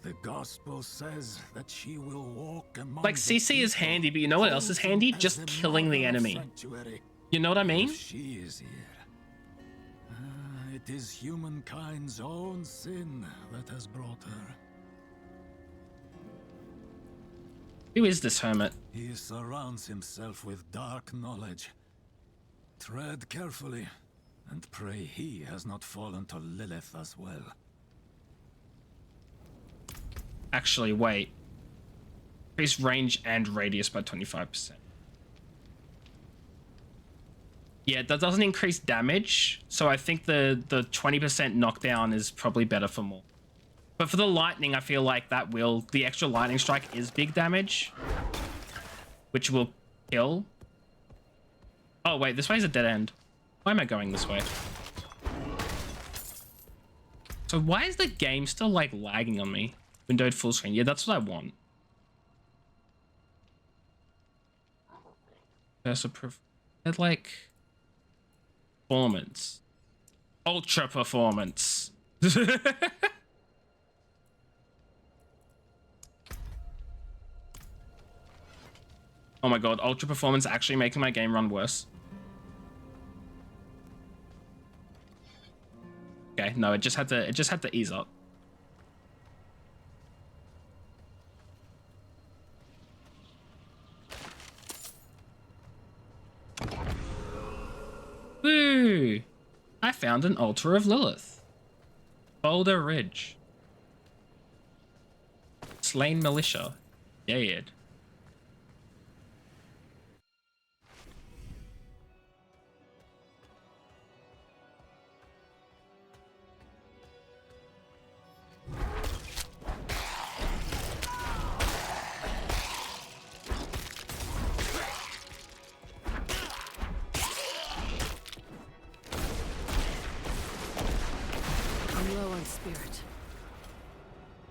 Speaker 3: The gospel says that she will walk among
Speaker 1: Like,
Speaker 3: the
Speaker 1: CC is
Speaker 3: people,
Speaker 1: handy, but you know what else is handy?
Speaker 3: chosen
Speaker 1: Just
Speaker 3: as
Speaker 1: killing the
Speaker 3: mother of
Speaker 1: enemy.
Speaker 3: sanctuary.
Speaker 1: You know what I mean?
Speaker 3: If she is here, it is humankind's own sin that has brought her.
Speaker 1: Who is this hermit?
Speaker 3: He surrounds himself with dark knowledge. Tread carefully, and pray he has not fallen to Lilith as well.
Speaker 1: Actually, wait. Increase range and radius by 25%. Yeah, that doesn't increase damage, so I think the 20% knockdown is probably better for more. But for the lightning, I feel like that will... The extra lightning strike is big damage, which will kill. Oh, wait, this way's a dead end. Why am I going this way? So why is the game still, like, lagging on me? Windowed full screen. Yeah, that's what I want. It's like... Performance. Ultra performance. Oh my god, ultra performance actually making my game run worse. Okay, no, it just had to ease up. Woo! I found an altar of Lilith. Boulder Ridge. Slain militia. Dead.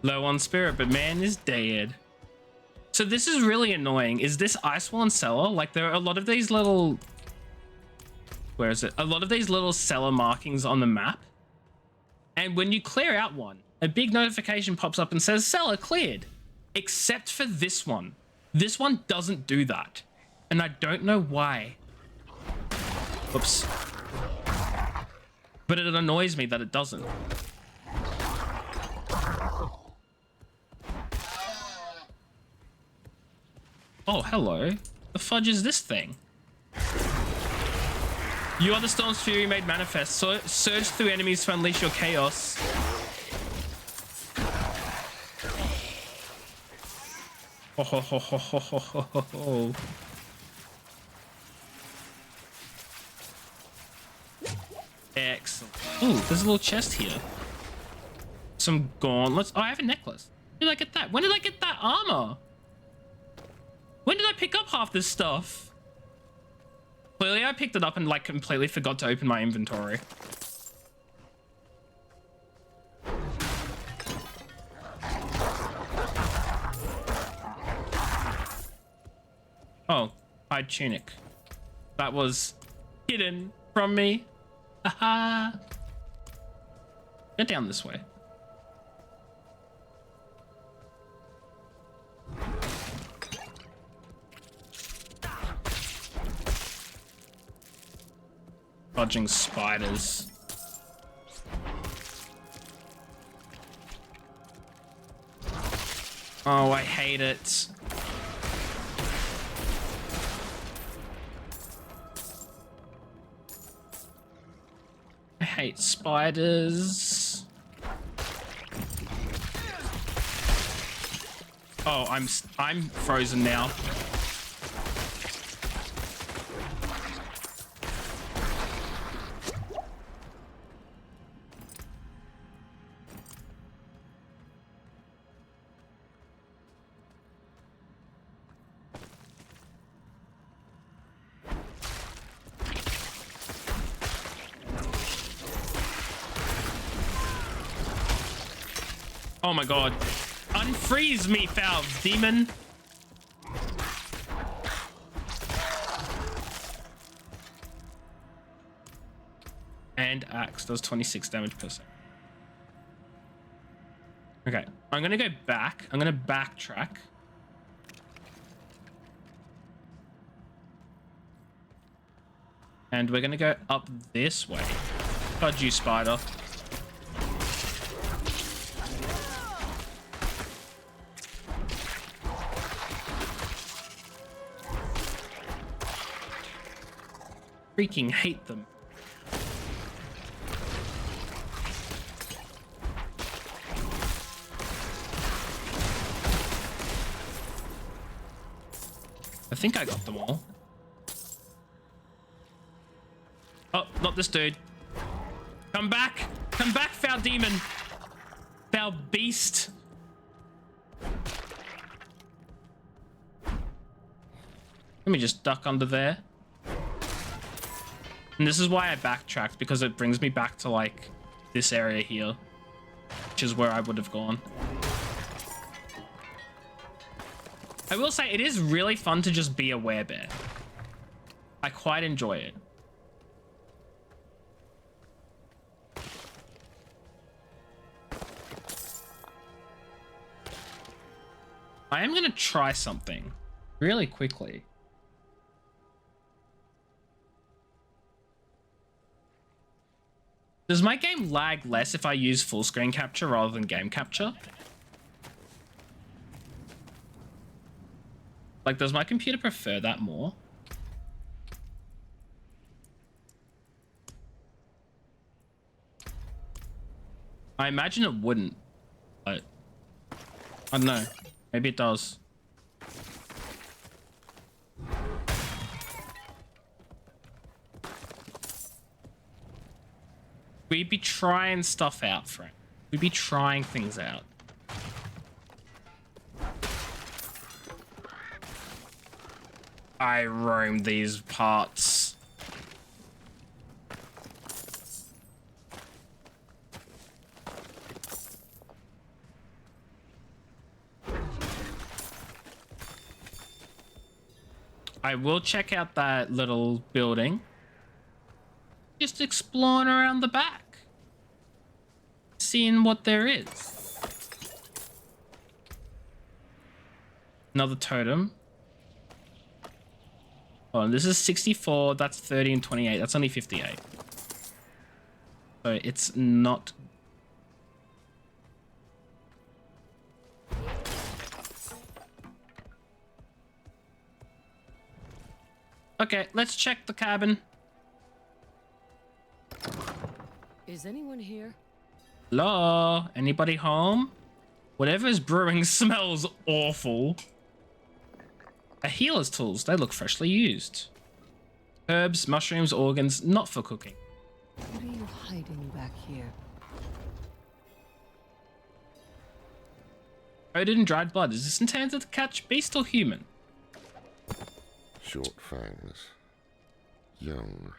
Speaker 1: Low on spirit, but man is dead. So this is really annoying. Is this Iceworn Cellar? Like, there are a lot of these little... Where is it? A lot of these little cellar markings on the map. And when you clear out one, a big notification pops up and says, cellar cleared. Except for this one. This one doesn't do that. And I don't know why. Oops. But it annoys me that it doesn't. Oh, hello. The fudge is this thing? You are the storm's fury made manifest. So surge through enemies to unleash your chaos. Oh, ho, ho, ho, ho, ho, ho, ho, ho. Excellent. Ooh, there's a little chest here. Some gauntlets. Oh, I have a necklace. When did I get that? When did I get that armor? When did I pick up half this stuff? Clearly, I picked it up and, like, completely forgot to open my inventory. Oh, hide tunic. That was hidden from me. Haha. Get down this way. Dodging spiders. Oh, I hate it. I hate spiders. Oh, I'm frozen now. Oh my god. Unfreeze me, foul demon. And axe does 26 damage per second. Okay, I'm gonna go back. I'm gonna backtrack. And we're gonna go up this way. God, you spider. Freaking hate them. I think I got them all. Oh, not this dude. Come back! Come back, foul demon! Foul beast! Let me just duck under there. And this is why I backtracked, because it brings me back to, like, this area here. Which is where I would have gone. I will say, it is really fun to just be a werebear. I quite enjoy it. I am going to try something really quickly. Does my game lag less if I use full screen capture rather than game capture? Like, does my computer prefer that more? I imagine it wouldn't, but I don't know. Maybe it does. We be trying stuff out, friend. We be trying things out. I roam these parts. I will check out that little building. Just exploring around the back. Seeing what there is. Another totem. Oh, this is 64. That's 30 and 28. That's only 58. So it's not... Okay, let's check the cabin.
Speaker 8: Is anyone here?
Speaker 1: Hello? Anybody home? Whatever's brewing smells awful. A healer's tools. They look freshly used. Herbs, mushrooms, organs, not for cooking.
Speaker 8: What are you hiding back here?
Speaker 1: Coated in dried blood. Is this intended to catch beast or human?
Speaker 11: Short fangs. Young.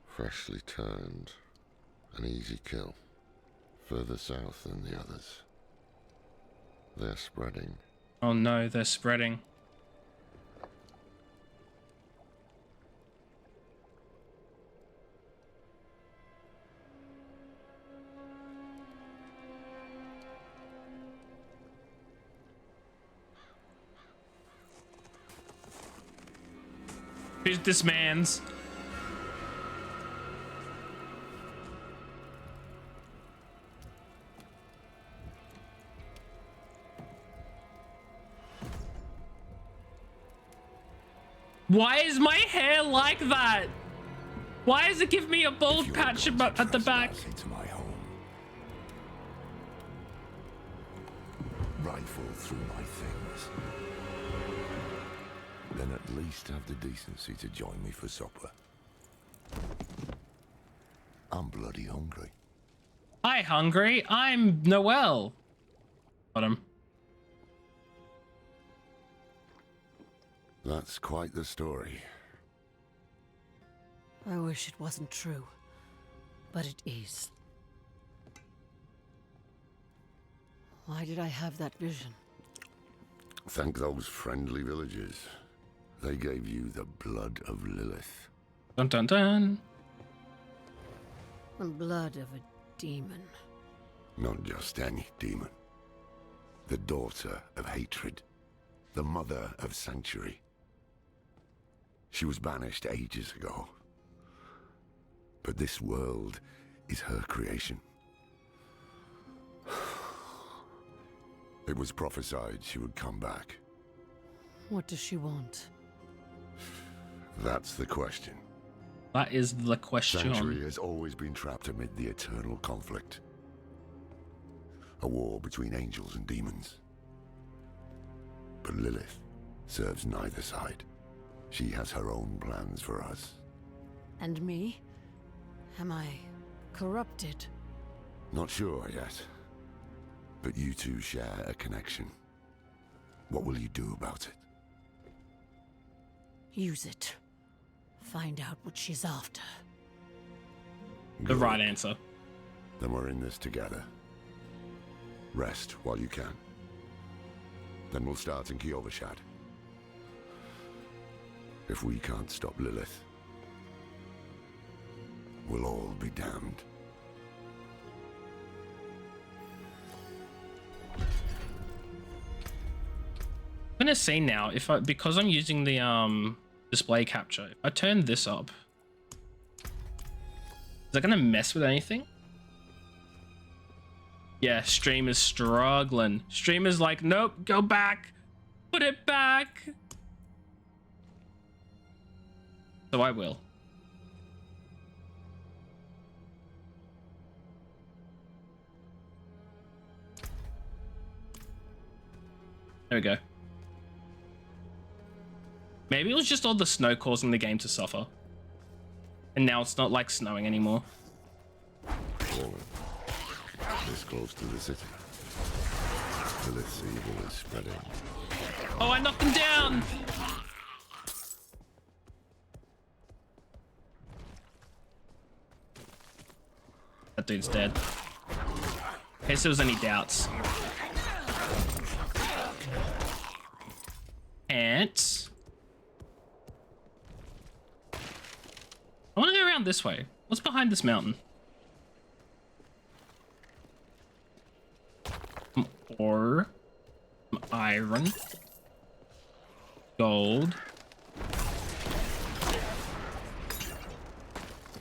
Speaker 11: Freshly turned. An easy kill. Further south than the others. They're spreading.
Speaker 1: Oh no, they're spreading. Who's this man's? Why is my hair like that? Why does it give me a bald patch at the back?
Speaker 2: Into my home. Rifle through my things. Then at least have the decency to join me for supper. I'm bloody hungry.
Speaker 1: Hi, hungry. I'm Noel. Got him.
Speaker 11: That's quite the story.
Speaker 8: I wish it wasn't true, but it is. Why did I have that vision?
Speaker 11: Thank those friendly villagers. They gave you the blood of Lilith.
Speaker 1: Dun dun dun.
Speaker 8: The blood of a demon.
Speaker 11: Not just any demon. The daughter of hatred. The mother of sanctuary. She was banished ages ago. But this world is her creation. It was prophesied she would come back.
Speaker 8: What does she want?
Speaker 11: That's the question.
Speaker 1: That is the question.
Speaker 11: Sanctuary has always been trapped amid the eternal conflict. A war between angels and demons. But Lilith serves neither side. She has her own plans for us.
Speaker 8: And me? Am I corrupted?
Speaker 11: Not sure yet. But you two share a connection. What will you do about it?
Speaker 8: Use it. Find out what she's after.
Speaker 1: The right answer.
Speaker 11: Then we're in this together. Rest while you can. Then we'll start in Kiovashad. If we can't stop Lilith, we'll all be damned.
Speaker 1: I'm gonna see now because I'm using the display capture. If I turn this up, is that gonna mess with anything? Yeah, stream is struggling. Stream is like, nope, go back, put it back. So I will. There we go. Maybe it was just all the snow causing the game to suffer. And now it's not like snowing anymore.
Speaker 11: This close to the city. Lilith's evil is spreading.
Speaker 1: Oh, I knocked him down! That dude's dead. In case there was any doubts. Ants. I want to go around this way. What's behind this mountain? Some ore. Some iron. Gold.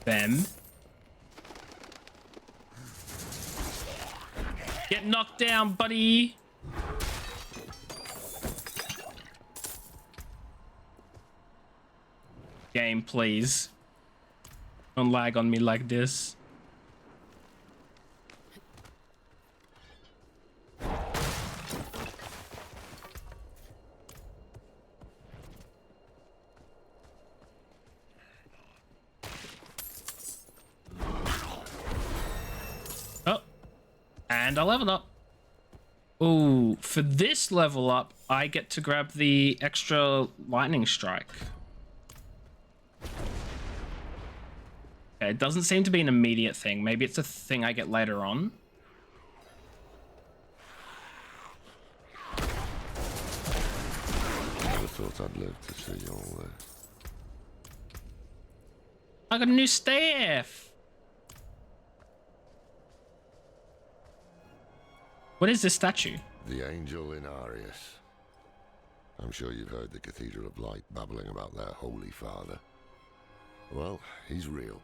Speaker 1: Them. Get knocked down, buddy. Game, please. Don't lag on me like this. Oh, and I leveled up. Ooh, for this level up, I get to grab the extra lightning strike. Okay, it doesn't seem to be an immediate thing. Maybe it's a thing I get later on.
Speaker 11: Never thought I'd live to see you all there.
Speaker 1: I got a new staff. What is this statue?
Speaker 11: The angel in Arius. I'm sure you've heard the Cathedral of Light babbling about their Holy Father. Well, he's real.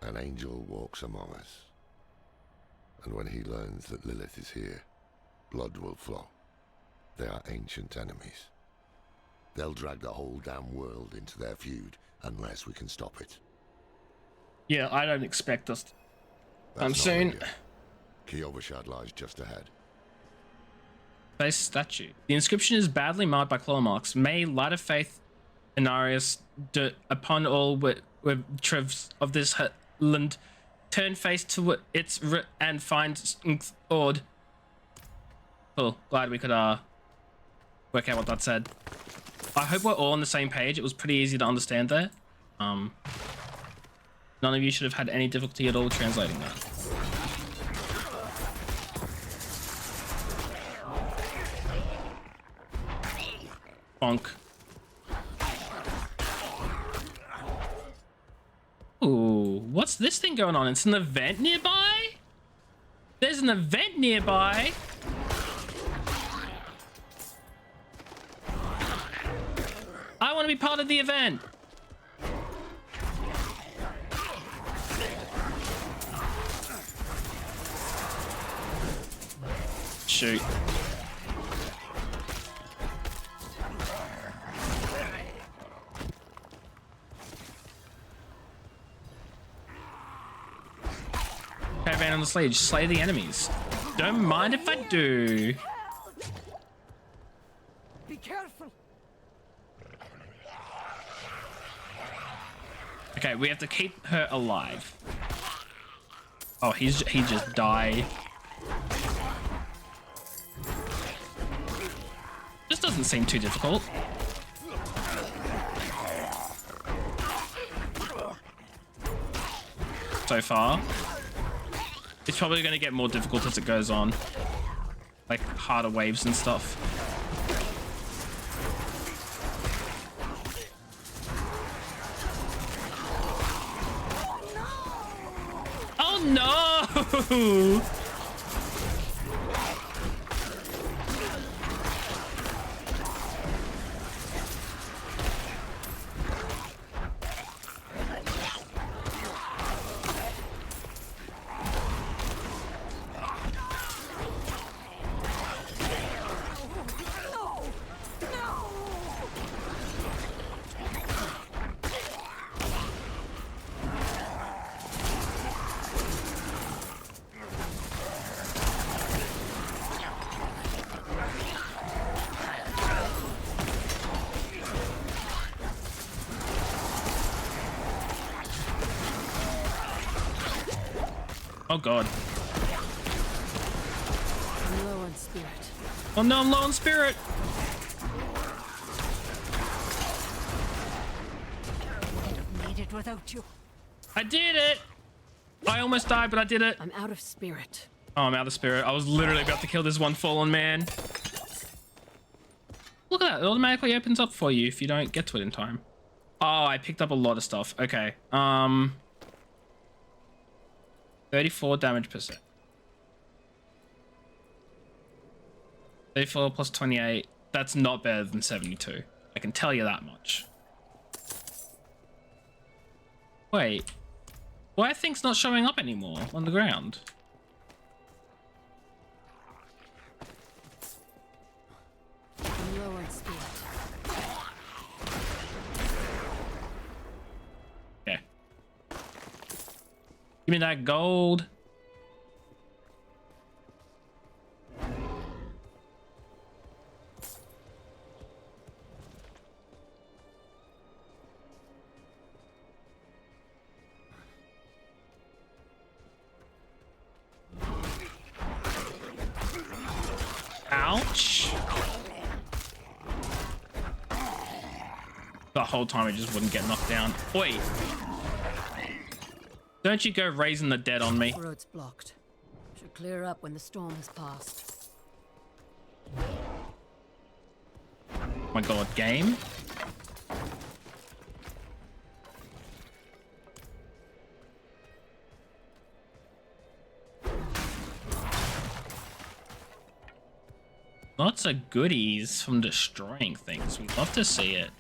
Speaker 11: An angel walks among us. And when he learns that Lilith is here, blood will flow. They are ancient enemies. They'll drag the whole damn world into their feud unless we can stop it.
Speaker 1: Yeah, I don't expect us to.
Speaker 11: That's
Speaker 1: soon.
Speaker 11: Kiovashad lies just ahead.
Speaker 1: Face statue. The inscription is badly marked by claw marks. May light of faith, Inarius, upon all with trevs of this land, turn face to its and find ord. Cool. Glad we could work out what that said. I hope we're all on the same page. It was pretty easy to understand there. None of you should have had any difficulty at all translating that. Bonk. Ooh, what's this thing going on? It's an event nearby? There's an event nearby. I want to be part of the event. Shoot. Caravan on the sledge. Slay the enemies. Don't mind if I do.
Speaker 9: Be careful.
Speaker 1: Okay, we have to keep her alive. Oh, he just died. This doesn't seem too difficult. So far. It's probably going to get more difficult as it goes on. Like harder waves and stuff. Oh no! Oh god.
Speaker 8: I'm low on spirit.
Speaker 1: Oh no, I'm low on spirit.
Speaker 8: I'd have made it without you.
Speaker 1: I did it. I almost died, but I did it.
Speaker 8: I'm out of spirit.
Speaker 1: Oh, I'm out of spirit. I was literally about to kill this one fallen man. Look at that. It automatically opens up for you if you don't get to it in time. Oh, I picked up a lot of stuff. Okay. 34 damage per set. 34 plus 28. That's not better than 72. I can tell you that much. Wait. Why are things not showing up anymore on the ground?
Speaker 8: I'm low on spirit.
Speaker 1: Okay. Give me that gold. Ouch. The whole time it just wouldn't get knocked down. Wait. Don't you go raising the dead on me.
Speaker 8: Road's blocked. Should clear up when the storm has passed.
Speaker 1: My god, game. Lots of goodies from destroying things. We'd love to see it.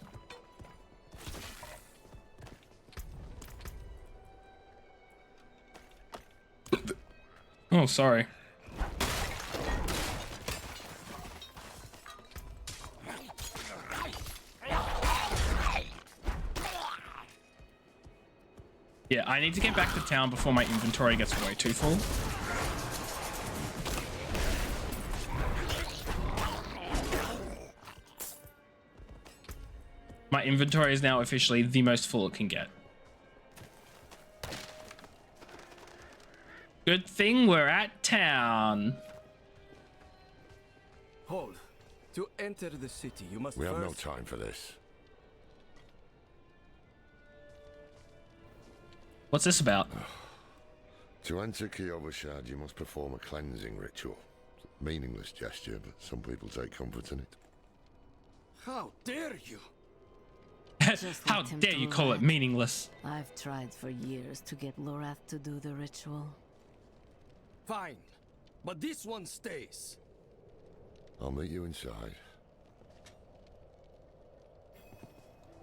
Speaker 1: Oh, sorry. Yeah, I need to get back to town before my inventory gets way too full. My inventory is now officially the most full it can get. Good thing we're at town.
Speaker 3: Hold. To enter the city, you must
Speaker 11: We have no
Speaker 3: first...
Speaker 11: time for this.
Speaker 1: What's this about?
Speaker 11: To enter Kiobashad, you must perform a cleansing ritual. Meaningless gesture, but some people take comfort in it.
Speaker 3: How dare you?
Speaker 1: How dare you call it meaningless?
Speaker 8: I've tried for years to get Lorath to do the ritual.
Speaker 3: Fine. but this one stays.
Speaker 11: I'll meet you inside.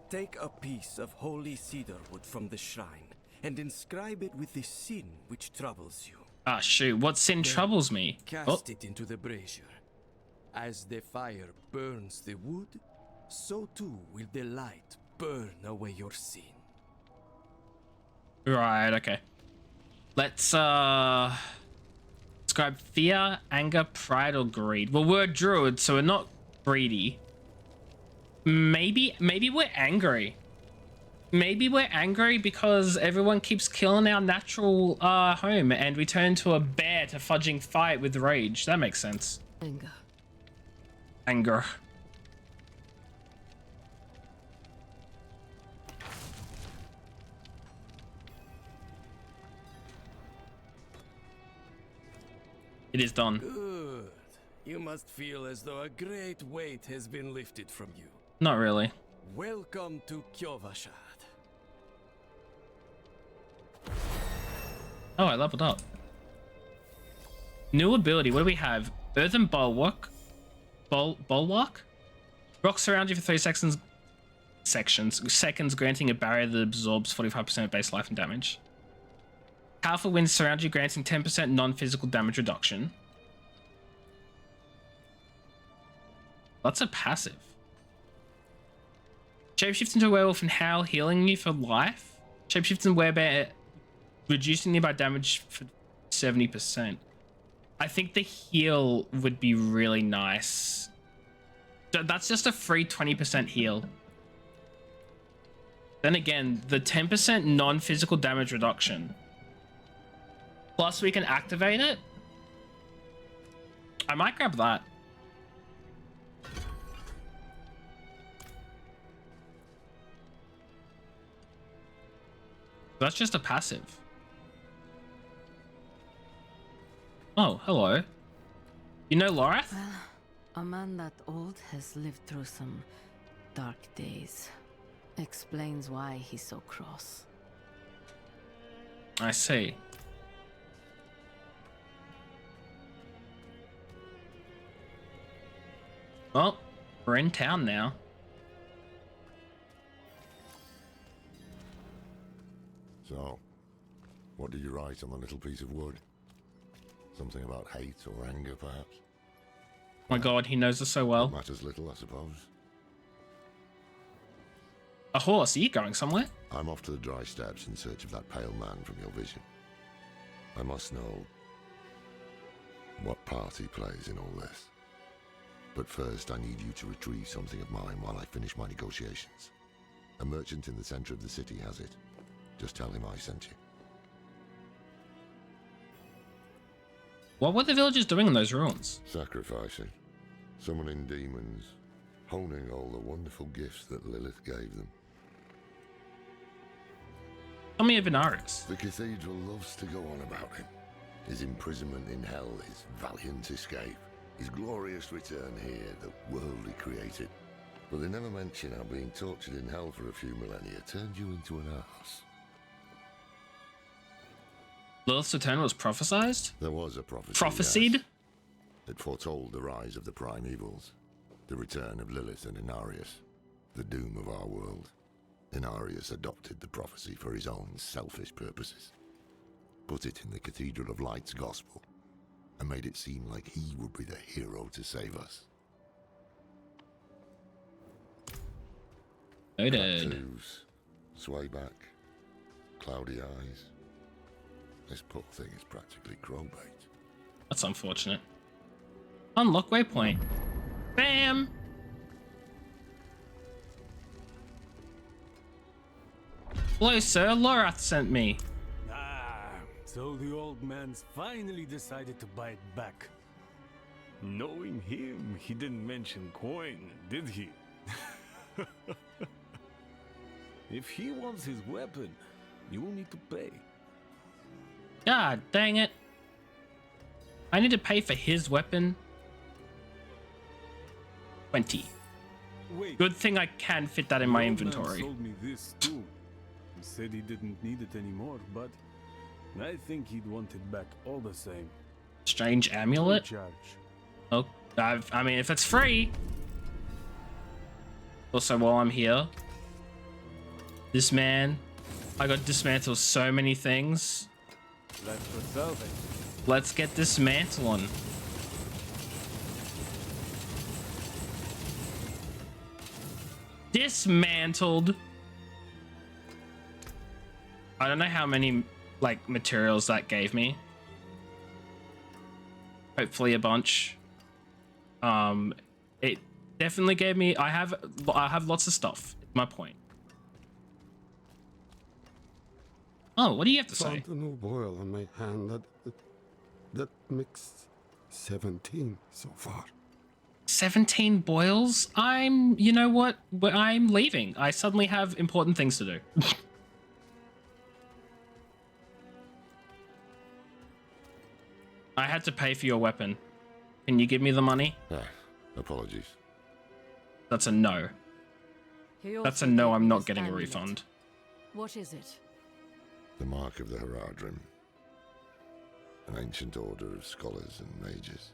Speaker 3: Take a piece of holy cedar wood from the shrine and inscribe it with the sin which troubles you.
Speaker 1: Ah, shoot. What sin troubles me?
Speaker 3: Cast it into the brazier. As the fire burns the wood, so too will the light burn away your sin.
Speaker 1: Right, okay. Let's, describe fear, anger, pride, or greed. Well, we're druid, so we're not greedy. Maybe we're angry. Maybe we're angry because everyone keeps killing our natural home and we turn into a bear to fudging fight with rage. That makes sense.
Speaker 8: Anger.
Speaker 1: Anger. It is done.
Speaker 3: Good. You must feel as though a great weight has been lifted from you.
Speaker 1: Not really.
Speaker 3: Welcome to Kyovashad.
Speaker 1: Oh, I leveled up. New ability. What do we have? Earthen Bulwark. Bulwark? Rocks surround you for 3 seconds, granting a barrier that absorbs 45% of base life and damage. Powerful winds surround you, granting 10% non-physical damage reduction. That's a passive. Shapeshift into a werewolf and howl, healing you for life. Shapeshift and werebear, reducing nearby damage for 70%. I think the heal would be really nice. That's just a free 20% heal. Then again, the 10% non-physical damage reduction. Plus we can activate it. I might grab that. That's just a passive. Oh, hello. You know Lorath?
Speaker 8: Well, a man that old has lived through some dark days. Explains why he's so cross.
Speaker 1: I see. Well, we're in town now.
Speaker 11: So, what did you write on the little piece of wood? Something about hate or anger, perhaps?
Speaker 1: Oh my god, he knows us so well.
Speaker 11: Matters little, I suppose.
Speaker 1: A horse, are you going somewhere?
Speaker 11: I'm off to the dry steppes in search of that pale man from your vision. I must know what part he plays in all this. But first, I need you to retrieve something of mine while I finish my negotiations. A merchant in the center of the city has it. Just tell him I sent you.
Speaker 1: What were the villagers doing in those ruins?
Speaker 11: Sacrificing. Summoning demons. Honing all the wonderful gifts that Lilith gave them.
Speaker 1: Tell me of Inarius.
Speaker 11: The cathedral loves to go on about him. His imprisonment in hell, his valiant escape, his glorious return here, the world he created. But they never mention how being tortured in hell for a few millennia turned you into an arse.
Speaker 1: Lilith's return was prophesized?
Speaker 11: There was a prophecy.
Speaker 1: Prophesied?
Speaker 11: Yes. It foretold the rise of the prime evils, the return of Lilith and Inarius, the doom of our world. Inarius adopted the prophecy for his own selfish purposes, put it in the Cathedral of Light's gospel, and made it seem like he would be the hero to save us.
Speaker 1: Noted.
Speaker 11: Tattoos, sway back, cloudy eyes. This poor thing is practically crowbait.
Speaker 1: That's unfortunate. Unlock waypoint. Bam! Hello, sir. Lorath sent me.
Speaker 3: Ah, so the old man's finally decided to buy it back. Knowing him, he didn't mention coin, did he? If he wants his weapon, you will need to pay.
Speaker 1: God dang it. I need to pay for his weapon. 20.
Speaker 3: Wait,
Speaker 1: Good thing I can fit that in my
Speaker 3: the old man
Speaker 1: inventory.
Speaker 3: sold me this too. He said he didn't need it anymore, but I think he'd want it back all the same.
Speaker 1: Strange amulet.
Speaker 4: Charge.
Speaker 1: Oh, I mean, if it's free. Also, while I'm here, this man, I got dismantled so many things.
Speaker 4: Let's resolve it.
Speaker 1: Let's get dismantling. Dismantled. I don't know how many like materials that gave me. Hopefully a bunch. It definitely gave me. I have lots of stuff. My point. Oh, what do you have to say?
Speaker 12: Found a new boil on my hand that makes 17 so far.
Speaker 1: 17 boils? You know what? I'm leaving. I suddenly have important things to do. I had to pay for your weapon. Can you give me the money?
Speaker 11: Apologies.
Speaker 1: That's a no. That's a no, I'm not getting a refund.
Speaker 8: What is it?
Speaker 11: The mark of the Haradrim. An ancient order of scholars and mages,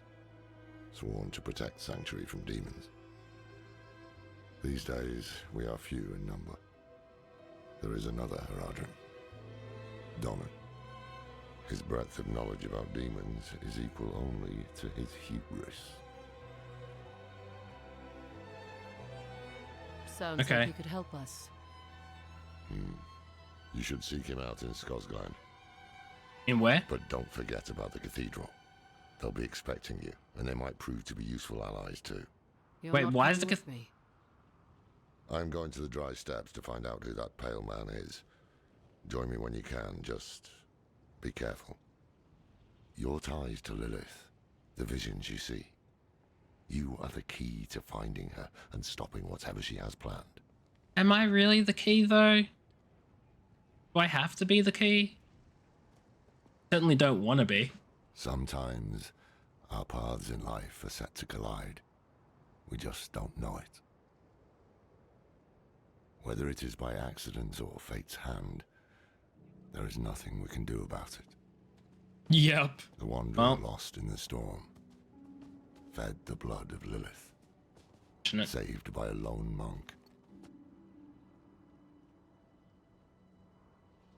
Speaker 11: sworn to protect Sanctuary from demons. These days, we are few in number. There is another Haradrim, Donan. His breadth of knowledge about demons is equal only to his hubris.
Speaker 8: Sounds
Speaker 1: okay.
Speaker 8: like you could help us.
Speaker 11: You should seek him out in Skosglen.
Speaker 1: In where?
Speaker 11: But don't forget about the cathedral. They'll be expecting you, and they might prove to be useful allies too.
Speaker 1: Wait, why is the
Speaker 11: I'm going to the dry steppes to find out who that pale man is. Join me when you can, just be careful. Your ties to Lilith, the visions you see. You are the key to finding her and stopping whatever she has planned.
Speaker 1: Am I really the key, though? Do I have to be the key? Certainly don't want to be.
Speaker 11: Sometimes our paths in life are set to collide. We just don't know it. Whether it is by accident or fate's hand, there is nothing we can do about it.
Speaker 1: Yep.
Speaker 11: The wanderer lost in the storm. Fed the blood of Lilith. Saved by a lone monk.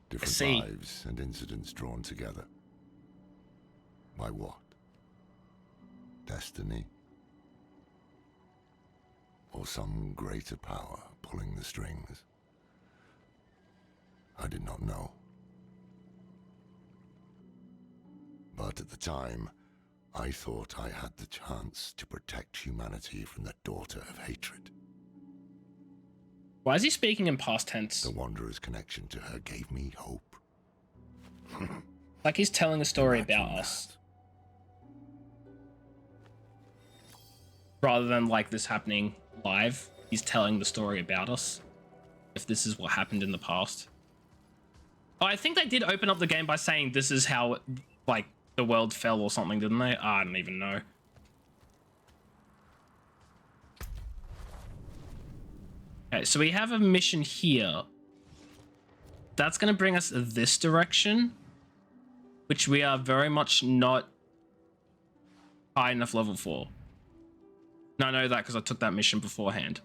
Speaker 11: Different lives and incidents drawn together. By what? Destiny? Or some greater power pulling the strings? I did not know. But at the time, I thought I had the chance to protect humanity from the daughter of hatred.
Speaker 1: Why is he speaking in past tense?
Speaker 11: The Wanderer's connection to her gave me hope.
Speaker 1: Like he's telling a story about us. Rather than like this happening live, he's telling the story about us. If this is what happened in the past. Oh, I think they did open up the game by saying this is how, like, the world fell or something, didn't they? I don't even know. Okay, so we have a mission here. That's going to bring us this direction, which we are very much not high enough level for. No, I know that because I took that mission beforehand.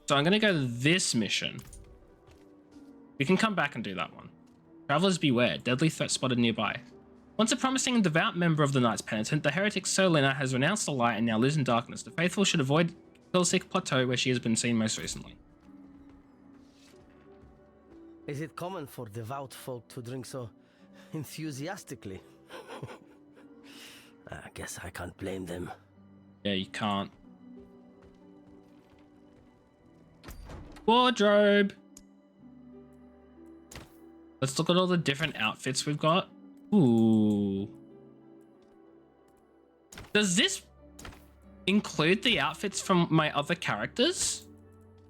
Speaker 1: So I'm going to go to this mission. We can come back and do that one. Travelers beware, deadly threat spotted nearby. Once a promising and devout member of the Knights Penitent, the heretic Solina has renounced the light and now lives in darkness. The faithful should avoid Kilsick Plateau, where she has been seen most recently.
Speaker 13: Is it common for devout folk to drink so enthusiastically? I guess I can't blame them.
Speaker 1: Yeah, you can't. Wardrobe! Let's look at all the different outfits we've got. Ooh. Does this include the outfits from my other characters?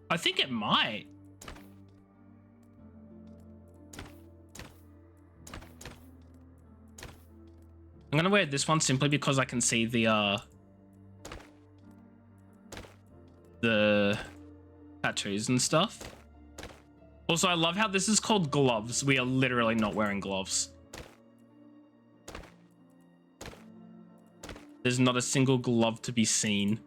Speaker 1: I think it might. I'm gonna wear this one simply because I can see the tattoos and stuff. Also, I love how this is called gloves. We are literally not wearing gloves. There's not a single glove to be seen.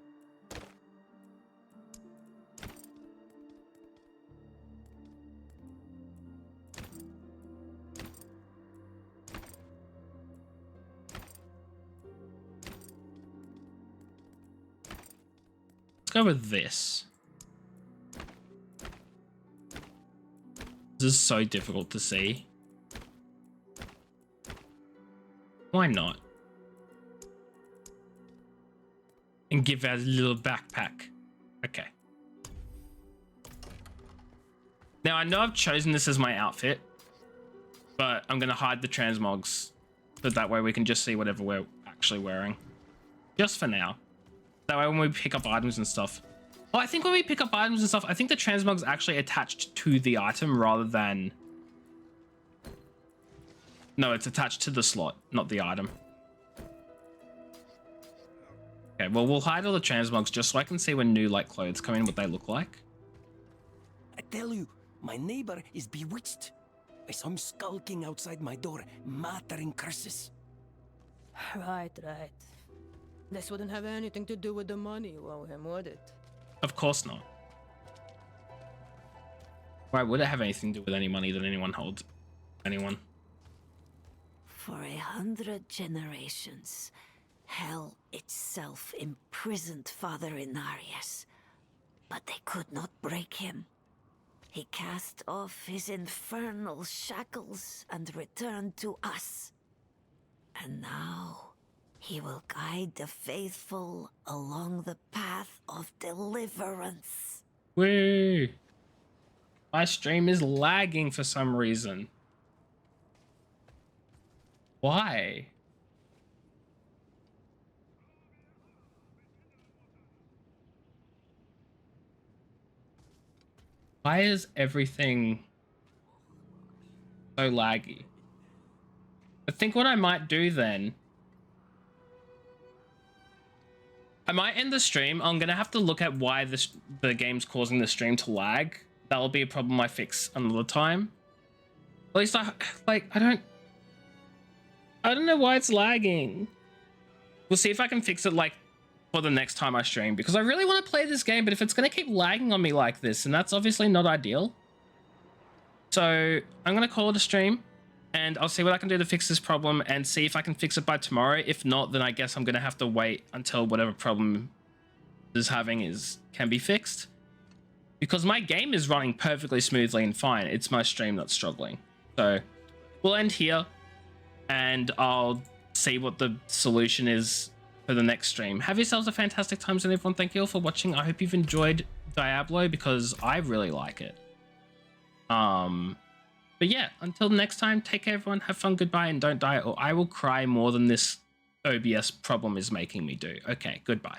Speaker 1: Let's go with this. This is so difficult to see. Why not? And give out a little backpack. Okay. Now, I know I've chosen this as my outfit, but I'm going to hide the transmogs, so that way we can just see whatever we're actually wearing. Just for now. That way when we pick up items and stuff. Oh, I think when we pick up items and stuff, I think the transmog's actually attached to the item rather than... No, it's attached to the slot, not the item. Okay, well, we'll hide all the transmogs just so I can see when new like clothes come in, what they look like.
Speaker 14: I tell you, my neighbor is bewitched. I saw him skulking outside my door, muttering curses.
Speaker 9: Right. This wouldn't have anything to do with the money you owe him, would it?
Speaker 1: Of course not. Why would it have anything to do with any money that anyone holds? Anyone?
Speaker 15: For 100 generations, hell itself imprisoned Father Inarius, but they could not break him. He cast off his infernal shackles and returned to us. And now he will guide the faithful along the path of deliverance.
Speaker 1: Whee! My stream is lagging for some reason. Why? Why is everything so laggy? I think what I might do then, I might end the stream. I'm gonna have to look at why the game's causing the stream to lag. That'll be a problem I fix another time. At least I don't know why it's lagging. We'll see if I can fix it like for the next time I stream, because I really want to play this game, but if it's going to keep lagging on me like this, and that's obviously not ideal. So I'm going to call it a stream, and I'll see what I can do to fix this problem and see if I can fix it by tomorrow. If not, then I guess I'm going to have to wait until whatever problem is having can be fixed. Because my game is running perfectly smoothly and fine. It's my stream that's struggling. So we'll end here, and I'll see what the solution is for the next stream. Have yourselves a fantastic time, and everyone, thank you all for watching. I hope you've enjoyed Diablo, because I really like it. But yeah, until next time, take care everyone, have fun, goodbye, and don't die, or I will cry more than this OBS problem is making me do. Okay, goodbye.